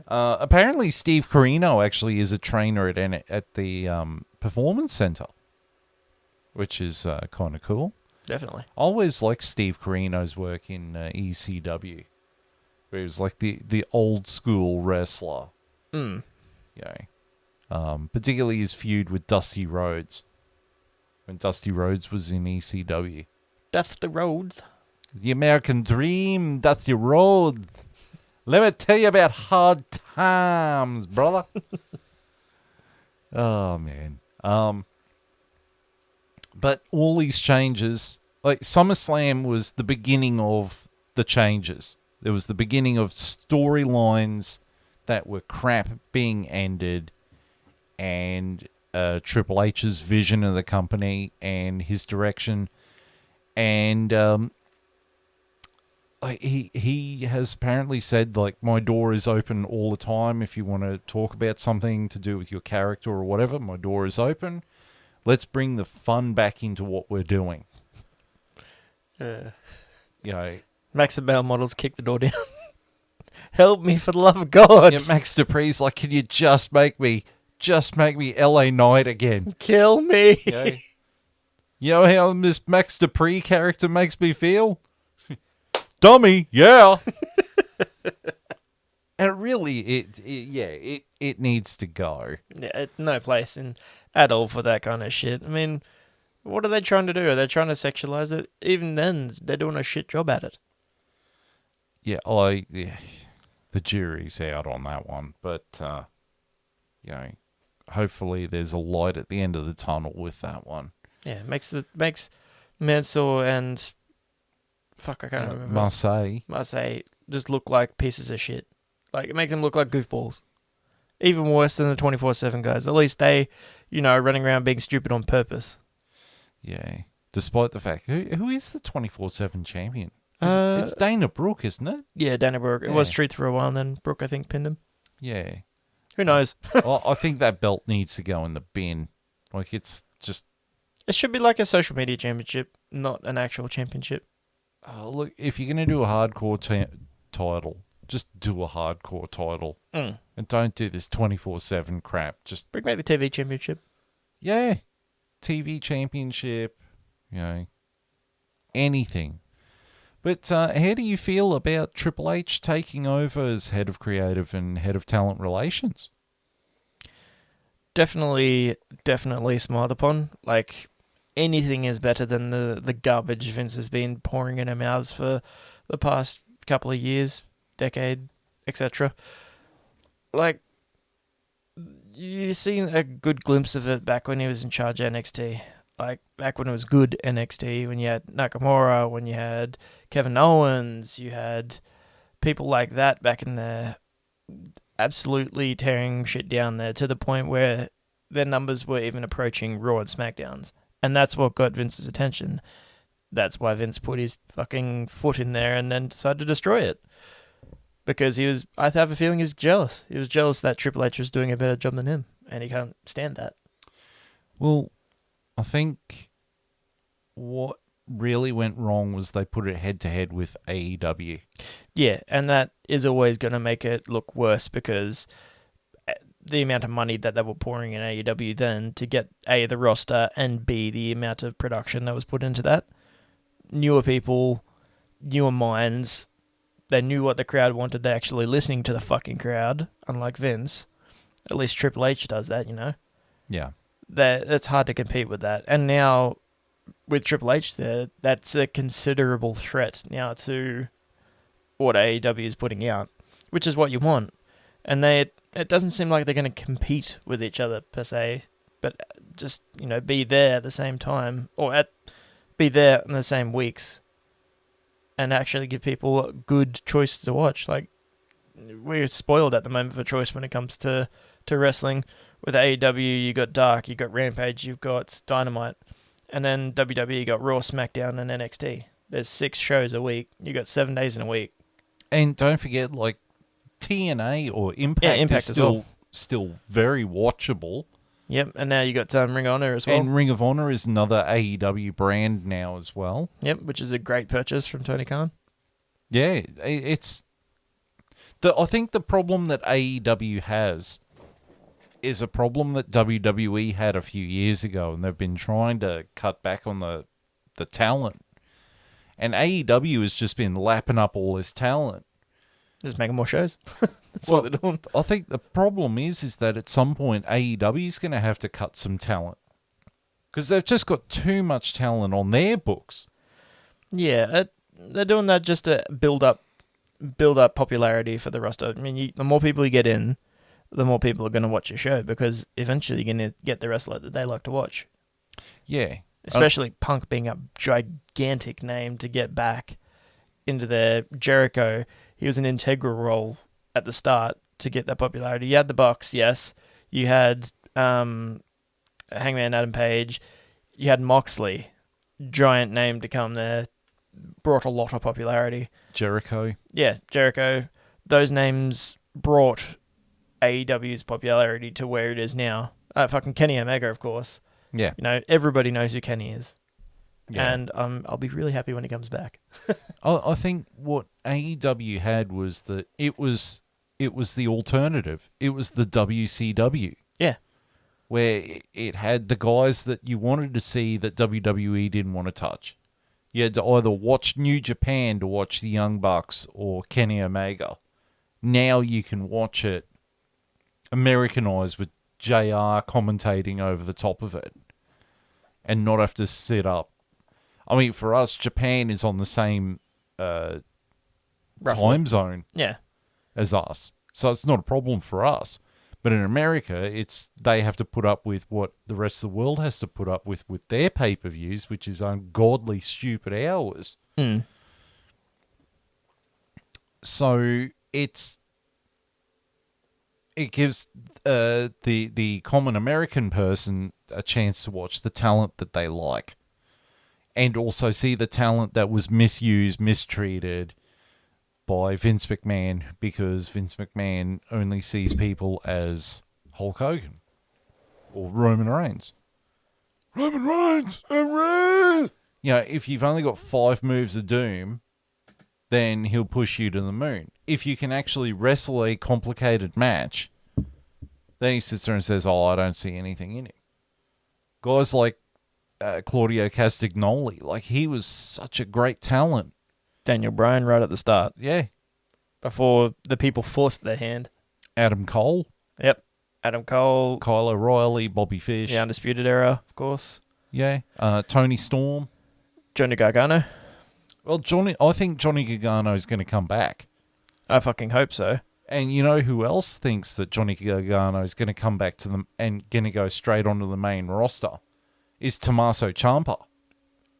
Apparently, Steve Corino actually is a trainer at the Performance Center, which is kind of cool. Definitely. I always liked Steve Corino's work in ECW, where he was like the old school wrestler. Mm. Yeah. Particularly his feud with Dusty Rhodes, when Dusty Rhodes was in ECW. Dusty Rhodes. The American Dream, Dusty Rhodes. Let me tell you about hard times, brother. Oh, man. But all these changes, like SummerSlam was the beginning of the changes. There was the beginning of storylines that were crap being ended, and Triple H's vision of the company and his direction. And he has apparently said, like, my door is open all the time. If you want to talk about something to do with your character or whatever, my door is open. Let's bring the fun back into what we're doing. You know, Max and male models kick the door down. Help me for the love of God. yeah, Max Dupree's like, can you just make me LA Knight again? Kill me. You know how this Max Dupree character makes me feel? Dummy, yeah. And really, it needs to go. Yeah, no place at all for that kind of shit. I mean, what are they trying to do? Are they trying to sexualize it? Even then, they're doing a shit job at it. Yeah, the jury's out on that one, but you know, hopefully there's a light at the end of the tunnel with that one. Yeah, makes Mansoor and I can't remember. Marseille just look like pieces of shit. Like, it makes them look like goofballs. Even worse than the 24/7 guys. At least they, running around being stupid on purpose. Yeah. Despite the fact, who is the 24/7 champion? It's Dana Brooke, isn't it? Yeah, Dana Brooke. It was Truth for a while, and then Brooke, I think, pinned him. Yeah. Who knows? I think that belt needs to go in the bin. Like, it's just... It should be like a social media championship, not an actual championship. Look, if you're going to do a hardcore title, just do a hardcore title. And don't do this 24/7 crap. Just bring back the TV championship. Yeah. TV championship, anything. But how do you feel about Triple H taking over as head of creative and head of talent relations? Definitely smiled upon. Like, anything is better than the garbage Vince has been pouring in our mouths for the past couple of years, decade, etc. Like, you've seen a good glimpse of it back when he was in charge of NXT. Like, back when it was good NXT, when you had Nakamura, when you had Kevin Owens, you had people like that back in there absolutely tearing shit down there to the point where their numbers were even approaching Raw and SmackDowns. And that's what got Vince's attention. That's why Vince put his fucking foot in there and then decided to destroy it. Because I have a feeling he was jealous. He was jealous that Triple H was doing a better job than him. And he can't stand that. Well, I think what really went wrong was they put it head-to-head with AEW. Yeah, and that is always going to make it look worse because the amount of money that they were pouring in AEW then to get A, the roster, and B, the amount of production that was put into that. Newer people, newer minds, they knew what the crowd wanted. They're actually listening to the fucking crowd, unlike Vince. At least Triple H does that, Yeah. It's hard to compete with that. And now, with Triple H there, that's a considerable threat now to what AEW is putting out, which is what you want. And it doesn't seem like they're going to compete with each other per se, but just, be there at the same time, or be there in the same weeks, and actually give people good choices to watch. Like, we're spoiled at the moment for choice when it comes to wrestling. With AEW, you got Dark, you got Rampage, you've got Dynamite, and then WWE, you got Raw, SmackDown, and NXT. There's 6 shows a week. You got 7 days in a week. And don't forget, like, TNA or Impact is still very watchable. Yep, and now you got Ring of Honor as well. And Ring of Honor is another AEW brand now as well. Yep, which is a great purchase from Tony Khan. Yeah, it's... I think the problem that AEW has is a problem that WWE had a few years ago, and they've been trying to cut back on the talent. And AEW has just been lapping up all this talent. Just making more shows. That's what they're doing. I think the problem is that at some point AEW is going to have to cut some talent. Because they've just got too much talent on their books. Yeah, they're doing that just to build up popularity for the roster. I mean, the more people you get in, the more people are going to watch your show, because eventually you're going to get the wrestler that they like to watch. Yeah. Especially Punk being a gigantic name to get back into their Jericho. He was an integral role at the start to get that popularity. You had the Bucks, yes. You had Hangman Adam Page. You had Moxley, giant name to come there. Brought a lot of popularity. Jericho. Yeah, Jericho. Those names brought AEW's popularity to where it is now. Fucking Kenny Omega, of course. Yeah. Everybody knows who Kenny is. Yeah. And I'll be really happy when he comes back. I think what AEW had was that it was the alternative. It was the WCW. Yeah. Where it had the guys that you wanted to see that WWE didn't want to touch. You had to either watch New Japan to watch the Young Bucks or Kenny Omega. Now you can watch it Americanized with JR commentating over the top of it and not have to sit up. I mean, for us, Japan is on the same time zone as us. So it's not a problem for us. But in America, they have to put up with what the rest of the world has to put up with their pay-per-views, which is ungodly stupid hours. Mm. So it gives the common American person a chance to watch the talent that they like, and also see the talent that was misused, mistreated by Vince McMahon, because Vince McMahon only sees people as Hulk Hogan or Roman Reigns. Roman Reigns! If you've only got 5 moves of doom, then he'll push you to the moon. If you can actually wrestle a complicated match, then he sits there and says, I don't see anything in him. Guys like Claudio Castagnoli, he was such a great talent. Daniel Bryan right at the start. Yeah. Before the people forced their hand. Adam Cole. Yep. Adam Cole. Kyle O'Reilly, Bobby Fish. The Undisputed Era, of course. Yeah. Tony Storm. Johnny Gargano. Well, I think Johnny Gargano is going to come back. I fucking hope so. And you know who else thinks that Johnny Gargano is going to come back to them and going to go straight onto the main roster? Is Tommaso Ciampa.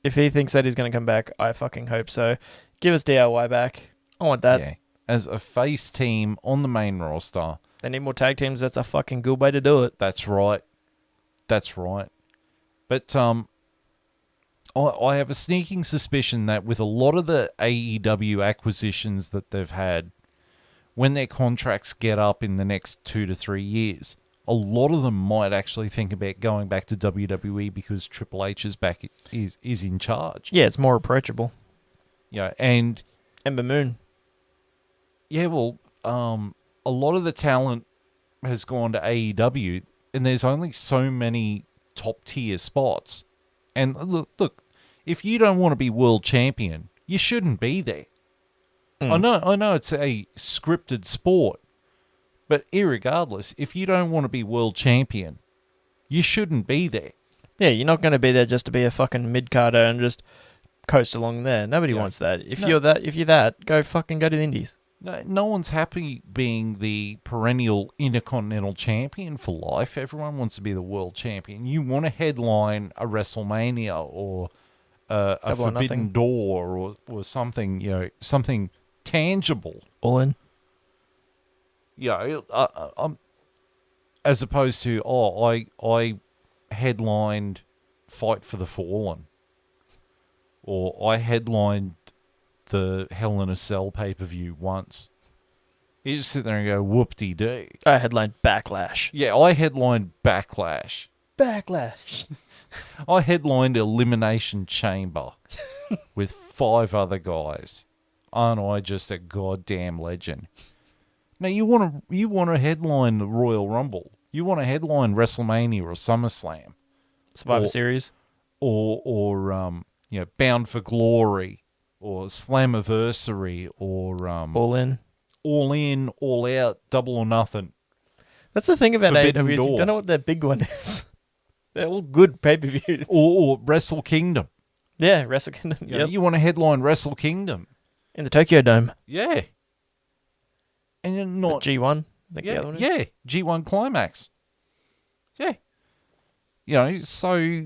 If he thinks that he's going to come back, I fucking hope so. Give us DIY back. I want that. Yeah. As a face team on the main roster. They need more tag teams. That's a fucking good way to do it. That's right. That's right. But I have a sneaking suspicion that with a lot of the AEW acquisitions that they've had, when their contracts get up in the next 2 to 3 years, a lot of them might actually think about going back to WWE because Triple H is in charge. Yeah, it's more approachable. Yeah, and Ember Moon. Yeah, well, a lot of the talent has gone to AEW, and there's only so many top tier spots. And look, if you don't want to be world champion, you shouldn't be there. I know it's a scripted sport, but irregardless, if you don't want to be world champion, you shouldn't be there. Yeah, you're not going to be there just to be a fucking mid-carder and just coast along there. Nobody wants that. If you're that, go to the Indies. No one's happy being the perennial Intercontinental Champion for life. Everyone wants to be the world champion. You want to headline a WrestleMania or a Double or Forbidden Nothing. Door or something, something tangible. All in. As opposed to, I headlined Fight for the Fallen, or I headlined the Hell in a Cell pay-per-view once. You just sit there and go, whoop-de-doo. I headlined Backlash. Yeah, I headlined Backlash. Backlash. I headlined Elimination Chamber with 5 other guys. Aren't I just a goddamn legend? Now, you want to headline the Royal Rumble. You want to headline WrestleMania or SummerSlam. Survivor Series. Or Bound for Glory, or Slammiversary, or All in. All In, All Out, Double or Nothing. That's the thing about Forbidden AEW. You Door. don't know what their big one is. They're all good pay-per-views. Or Wrestle Kingdom. Yeah, Wrestle Kingdom. You know, you want to headline Wrestle Kingdom. In the Tokyo Dome. Yeah. And you're The not... G1. I think the other one is. Yeah, G1 Climax. Yeah. So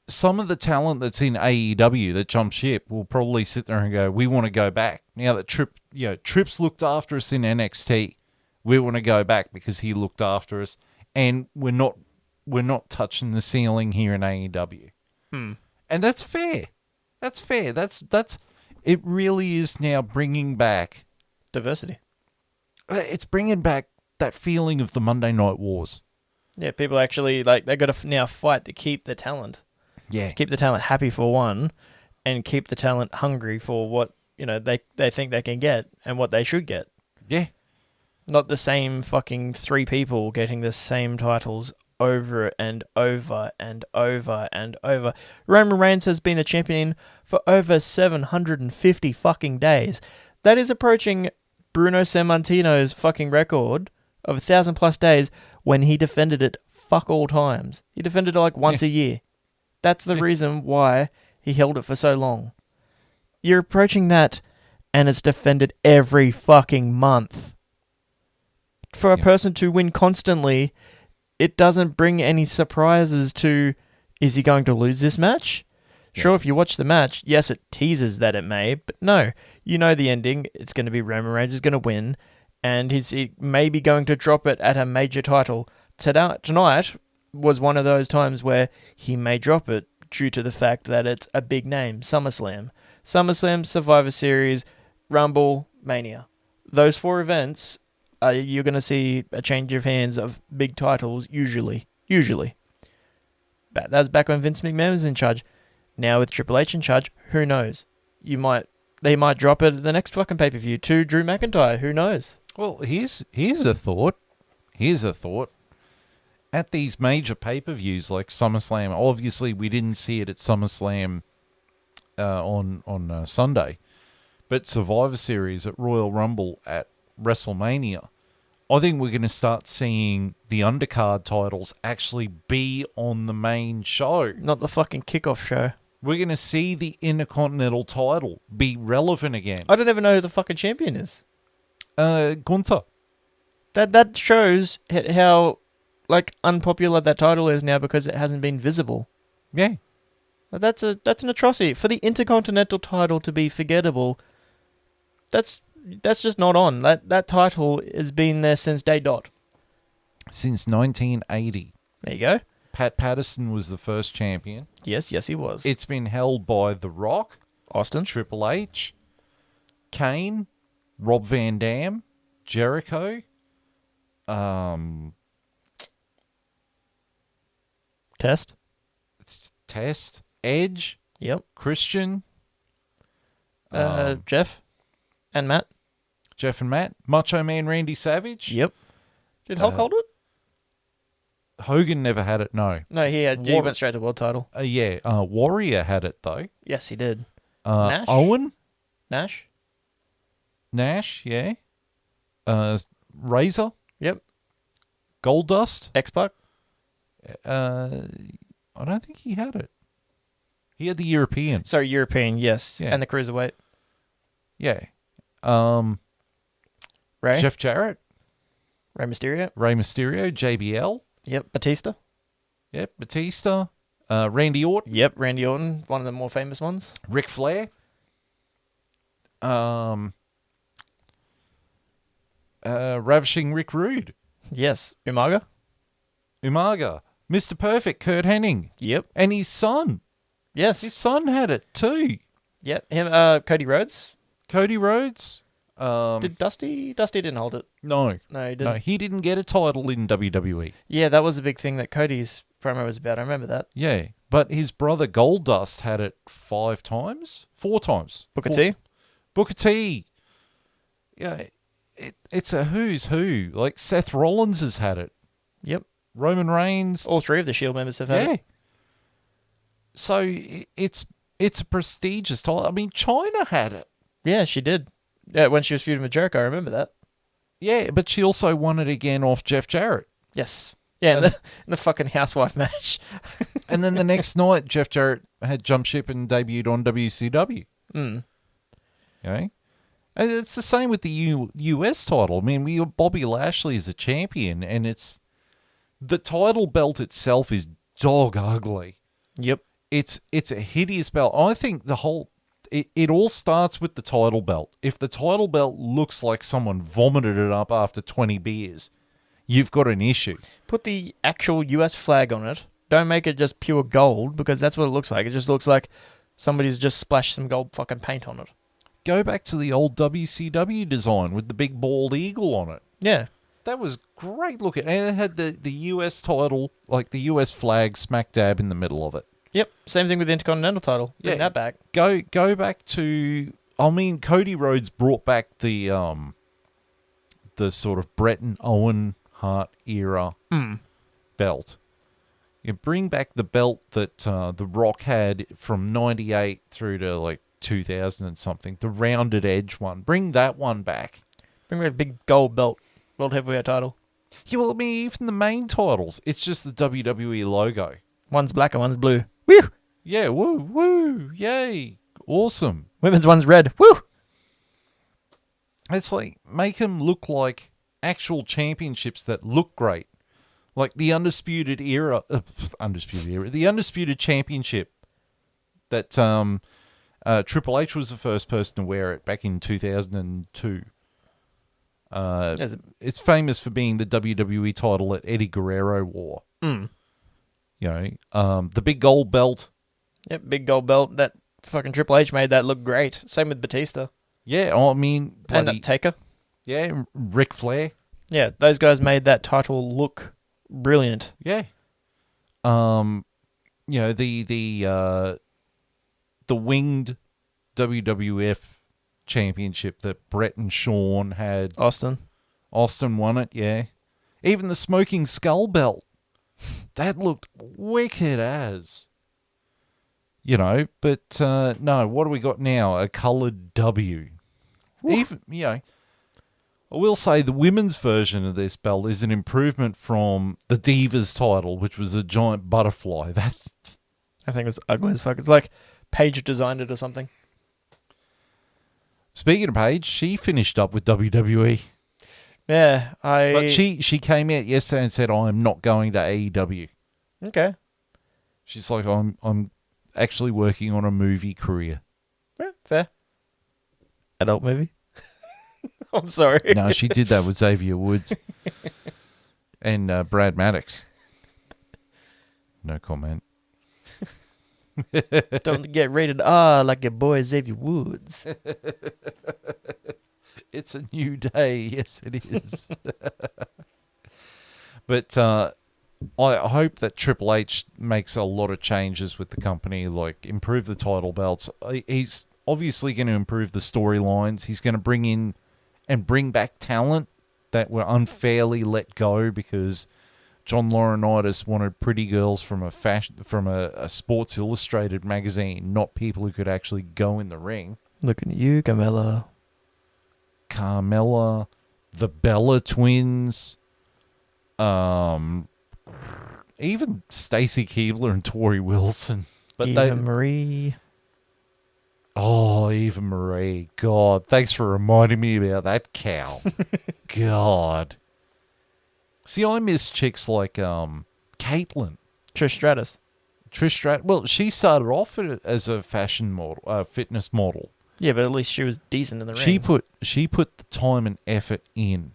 some of the talent that's in AEW that jumped ship will probably sit there and go, we want to go back. Now that Trips looked after us in NXT, we want to go back because he looked after us, and we're not touching the ceiling here in AEW. And that's fair. That's fair. That's it really is now bringing back Diversity. it's bringing back that feeling of the Monday Night Wars. Yeah, people actually, like, they've got to now fight to keep the talent. Yeah. Keep the talent happy for one, and keep the talent hungry for what, they think they can get and what they should get. Yeah. Not the same fucking 3 people getting the same titles over and over and over and over. Roman Reigns has been the champion for over 750 fucking days. That is approaching Bruno Sammartino's fucking record of 1,000+ days when he defended it fuck all times. He defended it like once a year. That's the reason why he held it for so long. You're approaching that, and it's defended every fucking month. For a person to win constantly, it doesn't bring any surprises to, is he going to lose this match? Sure, if you watch the match, yes, it teases that it may, but no, you know the ending. It's going to be Roman Reigns is going to win, and he may be going to drop it at a major title. Tonight was one of those times where he may drop it due to the fact that it's a big name, SummerSlam. SummerSlam, Survivor Series, Rumble, Mania. Those 4 events, you're going to see a change of hands of big titles, usually. That was back when Vince McMahon was in charge. Now with Triple H in charge, who knows? They might drop it at the next fucking pay-per-view to Drew McIntyre, who knows? Well, here's a thought. At these major pay-per-views like SummerSlam, obviously we didn't see it at SummerSlam on Sunday, but Survivor Series at Royal Rumble at WrestleMania, I think we're going to start seeing the undercard titles actually be on the main show. Not the fucking kickoff show. We're going to see the Intercontinental title be relevant again. I don't even know who the fucking champion is. Gunther. That shows how unpopular that title is now because it hasn't been visible. Yeah. That's an atrocity. For the Intercontinental title to be forgettable, that's just not on. That title has been there since day dot. Since 1980. There you go. Pat Patterson was the first champion. Yes, he was. It's been held by The Rock, Austin, Triple H, Kane, Rob Van Dam, Jericho, Test, Edge, yep, Christian, Jeff and Matt, Macho Man Randy Savage. yep. Did Hulk hold it? Hogan never had it, no. No, he went straight to world title. Warrior had it, though. Yes, he did. Nash? Owen? Nash, yeah. Razor? yep. Goldust? X-Pac? I don't think he had it. He had the European. Sorry, European, yes. Yeah. And the Cruiserweight. Yeah. Ray. Jeff Jarrett, Rey Mysterio. Rey Mysterio, JBL. Yep. Batista. Yep, Batista. Randy Orton. Yep. Randy Orton, one of the more famous ones. Ric Flair. Ravishing Rick Rude. Yes. Umaga. Umaga. Mr. Perfect, Kurt Hennig. Yep. And his son. Yes. His son had it too. Yep. Him. Cody Rhodes. Cody Rhodes. Did Dusty? Dusty didn't hold it. No. No, he didn't. No, he didn't get a title in WWE. Yeah, that was a big thing that Cody's promo was about. I remember that. Yeah. But his brother Goldust had it 4 times. Booker T. Booker T. Yeah. It's a who's who. Like Seth Rollins has had it. Yep. Roman Reigns. All 3 of the Shield members have had it. So it's a prestigious title. I mean, China had it. Yeah, she did. Yeah, when she was feuding with Jericho, I remember that. Yeah, but she also won it again off Jeff Jarrett. Yes. Yeah, in the fucking housewife match. And then the next night, Jeff Jarrett had jumped ship and debuted on WCW. Okay? And it's the same with the US title. I mean, Bobby Lashley is a champion, and the title belt itself is dog ugly. Yep. It's a hideous belt. I think it all starts with the title belt. If the title belt looks like someone vomited it up after 20 beers, you've got an issue. Put the actual US flag on it. Don't make it just pure gold, because that's what it looks like. It just looks like somebody's just splashed some gold fucking paint on it. Go back to the old WCW design with the big bald eagle on it. Yeah. That was great looking. And it had the US title, like the US flag smack dab in the middle of it. Yep. Same thing with the Intercontinental title. Bring that back. Go back to... I mean, Cody Rhodes brought back the sort of Bret and Owen Hart era belt. You bring back the belt that The Rock had from 98 through to like 2000 and something. The rounded edge one. Bring that one back. Bring back a big gold belt. World Heavyweight title. Yeah, well, I mean, even the main titles, it's just the WWE logo. One's black and one's blue. Woo! Yeah, woo, yay, awesome. Women's one's red. Woo! It's like, make them look like actual championships that look great. Like the Undisputed Championship that Triple H was the first person to wear it back in 2002. It's famous for being the WWE title that Eddie Guerrero wore. You know, the big gold belt. Yep, big gold belt. That fucking Triple H made that look great. Same with Batista. Yeah, I mean... And Taker. Yeah, Ric Flair. Yeah, those guys made that title look brilliant. Yeah. You know, the winged WWF championship that Brett and Shawn had. Austin won it, yeah. Even the Smoking Skull belt. That looked wicked as. You know, but no, what do we got now? A coloured W. Even, you know, I will say the women's version of this belt is an improvement from the Divas title, which was a giant butterfly. That I think it's ugly as fuck. It's like Paige designed it or something. Speaking of Paige, she finished up with WWE. Yeah, But she came out yesterday and said, "I'm not going to AEW." Okay. She's like, I'm actually working on a movie career. Yeah, fair. Adult movie? I'm sorry. No, she did that with Xavier Woods and Brad Maddox. No comment. It's time to get rated R like your boy Xavier Woods. It's a new day. Yes, it is. But I hope that Triple H makes a lot of changes with the company, like improve the title belts. He's obviously going to improve the storylines. He's going to bring in and bring back talent that were unfairly let go because John Laurinaitis wanted pretty girls from a Sports Illustrated magazine, not people who could actually go in the ring. Looking at you, Carmella, the Bella twins, even Stacy Keibler and Tori Wilson. But Eva Marie. Oh, Eva Marie. God, thanks for reminding me about that cow. God. See, I miss chicks like Caitlyn. Trish Stratus. Trish Stratus. Well, she started off as a fashion model, fitness model. Yeah, but at least she was decent in the She ring. put the time and effort in.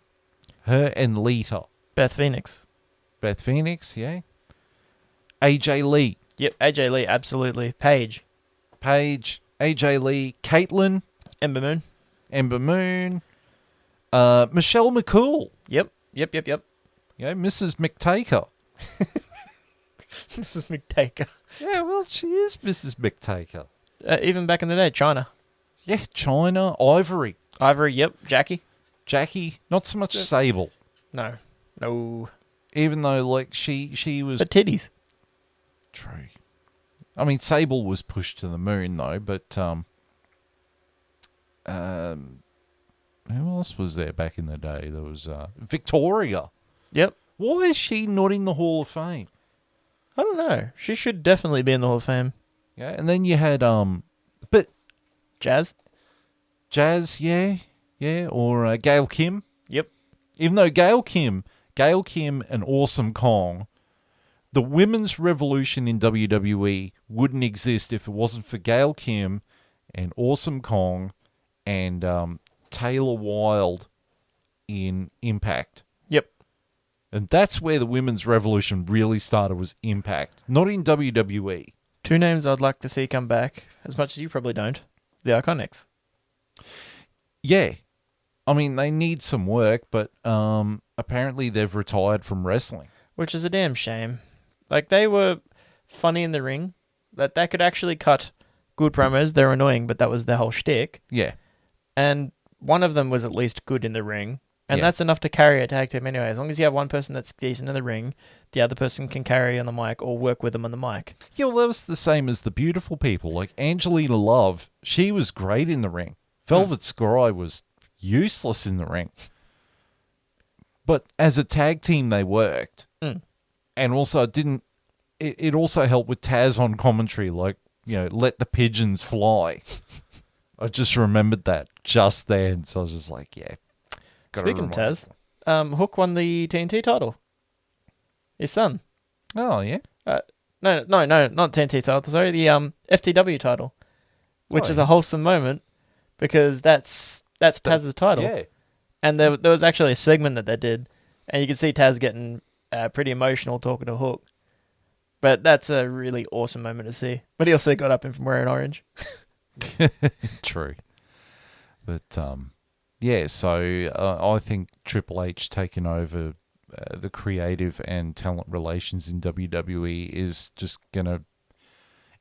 Her and Lita. Beth Phoenix. Beth Phoenix, yeah. AJ Lee. Yep, AJ Lee, absolutely. Paige. AJ Lee. Caitlyn. Ember Moon. Michelle McCool. Yep. Yeah, Mrs. McTaker. Mrs. McTaker. Yeah, well, she is Mrs. McTaker. Even back in the day, China. Yeah, China. Ivory. Yep. Jackie. Not so much Sable. No. Even though, like, she was... But titties. True. I mean, Sable was pushed to the moon, though, but... who else was there back in the day? There was Victoria. Yep. Why is she not in the Hall of Fame? I don't know. She should definitely be in the Hall of Fame. Yeah, and then you had but Jazz, yeah, or Gail Kim. Yep. Even though Gail Kim and Awesome Kong, the women's revolution in WWE wouldn't exist if it wasn't for Gail Kim and Awesome Kong and Taylor Wilde in Impact. Yep. And that's where the women's revolution really started, was Impact, not in WWE. Two names I'd like to see come back, as much as you probably don't. The Iconics. Yeah. I mean, they need some work, but apparently they've retired from wrestling. Which is a damn shame. Like, they were funny in the ring. That could actually cut good promos. They're annoying, but that was their whole shtick. Yeah. And one of them was at least good in the ring. And Yeah. that's enough to carry a tag team anyway. As long as you have one person that's decent in the ring, the other person can carry on the mic or work with them on the mic. Yeah, well, that was the same as the beautiful people. Like Angelina Love, she was great in the ring. Velvet Sky was useless in the ring. But as a tag team, they worked. And also, it also helped with Taz on commentary, like, let the pigeons fly. I just remembered that just then. So I was just like, yeah. Speaking of Taz, Hook won the TNT title. His son. Oh, yeah? No, not TNT title. Sorry, the FTW title, which is a wholesome moment because that's Taz's title. Yeah. And there was actually a segment that they did, and you could see Taz getting pretty emotional talking to Hook. But that's a really awesome moment to see. But he also got up in from wearing orange. True. But, yeah, so I think Triple H taking over the creative and talent relations in WWE is just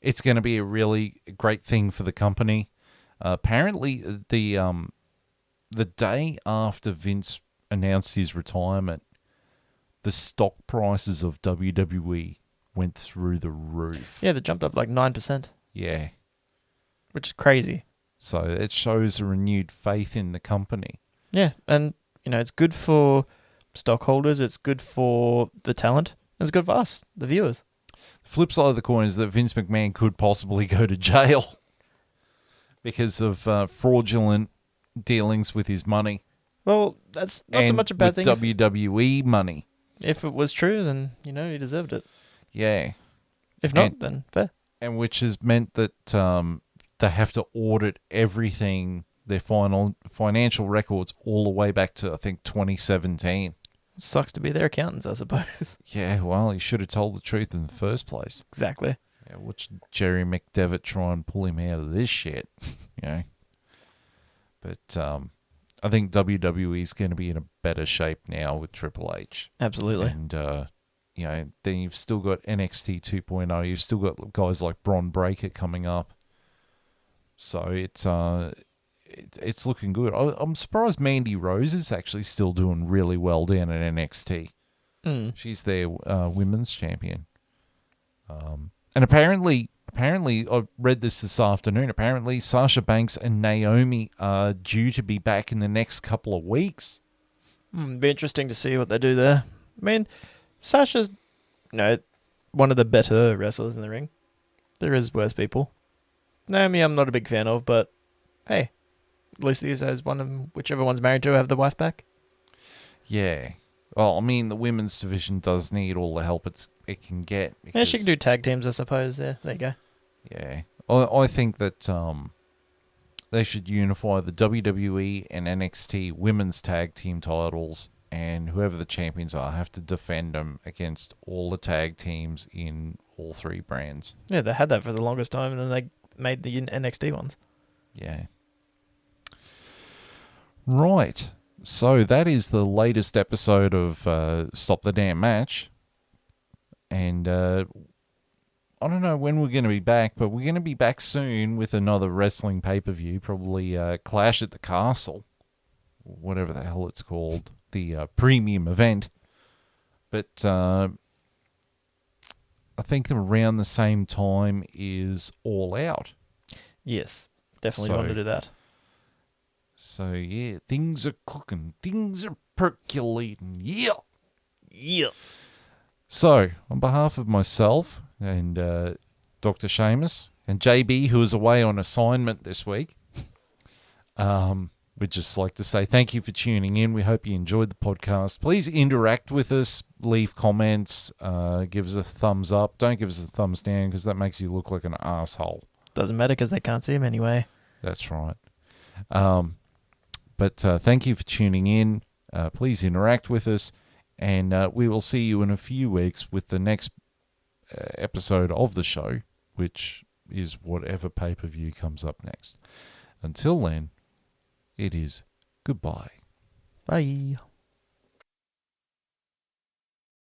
it's gonna be a really great thing for the company. Apparently, the day after Vince announced his retirement, the stock prices of WWE went through the roof. Yeah, they jumped up like 9%. Yeah. Which is crazy. So it shows a renewed faith in the company. Yeah, and it's good for stockholders, it's good for the talent, and it's good for us, the viewers. The flip side of the coin is that Vince McMahon could possibly go to jail because of fraudulent dealings with his money. Well, that's not so much a bad thing. WWE money. If it was true, then he deserved it. Yeah. If not, then fair. And which has meant that they have to audit everything, their financial records, all the way back to, I think, 2017. Sucks to be their accountants, I suppose. Yeah, well, he should have told the truth in the first place. Exactly. Yeah, watch Jerry McDevitt try and pull him out of this shit. But I think WWE is going to be in a better shape now with Triple H. Absolutely. And, then you've still got NXT 2.0. You've still got guys like Bron Breakker coming up. So it's looking good. I'm surprised Mandy Rose is actually still doing really well down at NXT. She's their women's champion. And apparently I read this afternoon. Apparently Sasha Banks and Naomi are due to be back in the next couple of weeks. Be interesting to see what they do there. I mean, Sasha's, one of the better wrestlers in the ring. There is worse people. Naomi, I'm not a big fan of, but hey, at least these days, whichever one's married to, have the wife back. Yeah. Well, I mean, the women's division does need all the help it can get. Yeah, she Because, can do tag teams, I suppose. There you go. yeah. I think that they should unify the WWE and NXT women's tag team titles, and whoever the champions are have to defend them against all the tag teams in all three brands. Yeah, they had that for the longest time, and then they made the NXT ones. Yeah. Right. So that is the latest episode of Stop the Damn Match. And I don't know when we're going to be back, but we're going to be back soon with another wrestling pay-per-view, probably Clash at the Castle, whatever the hell it's called, the premium event. But I think around the same time is All Out. Yes, definitely want to do that. So, yeah, things are cooking. Things are percolating. Yeah. Yeah. So, on behalf of myself and Dr. Seamus and JB, who is away on assignment this week, we'd just like to say thank you for tuning in. We hope you enjoyed the podcast. Please interact with us. Leave comments. Give us a thumbs up. Don't give us a thumbs down because that makes you look like an asshole. Doesn't matter because they can't see him anyway. That's right. But thank you for tuning in. Please interact with us. And we will see you in a few weeks with the next episode of the show, which is whatever pay-per-view comes up next. Until then, it is goodbye. Bye.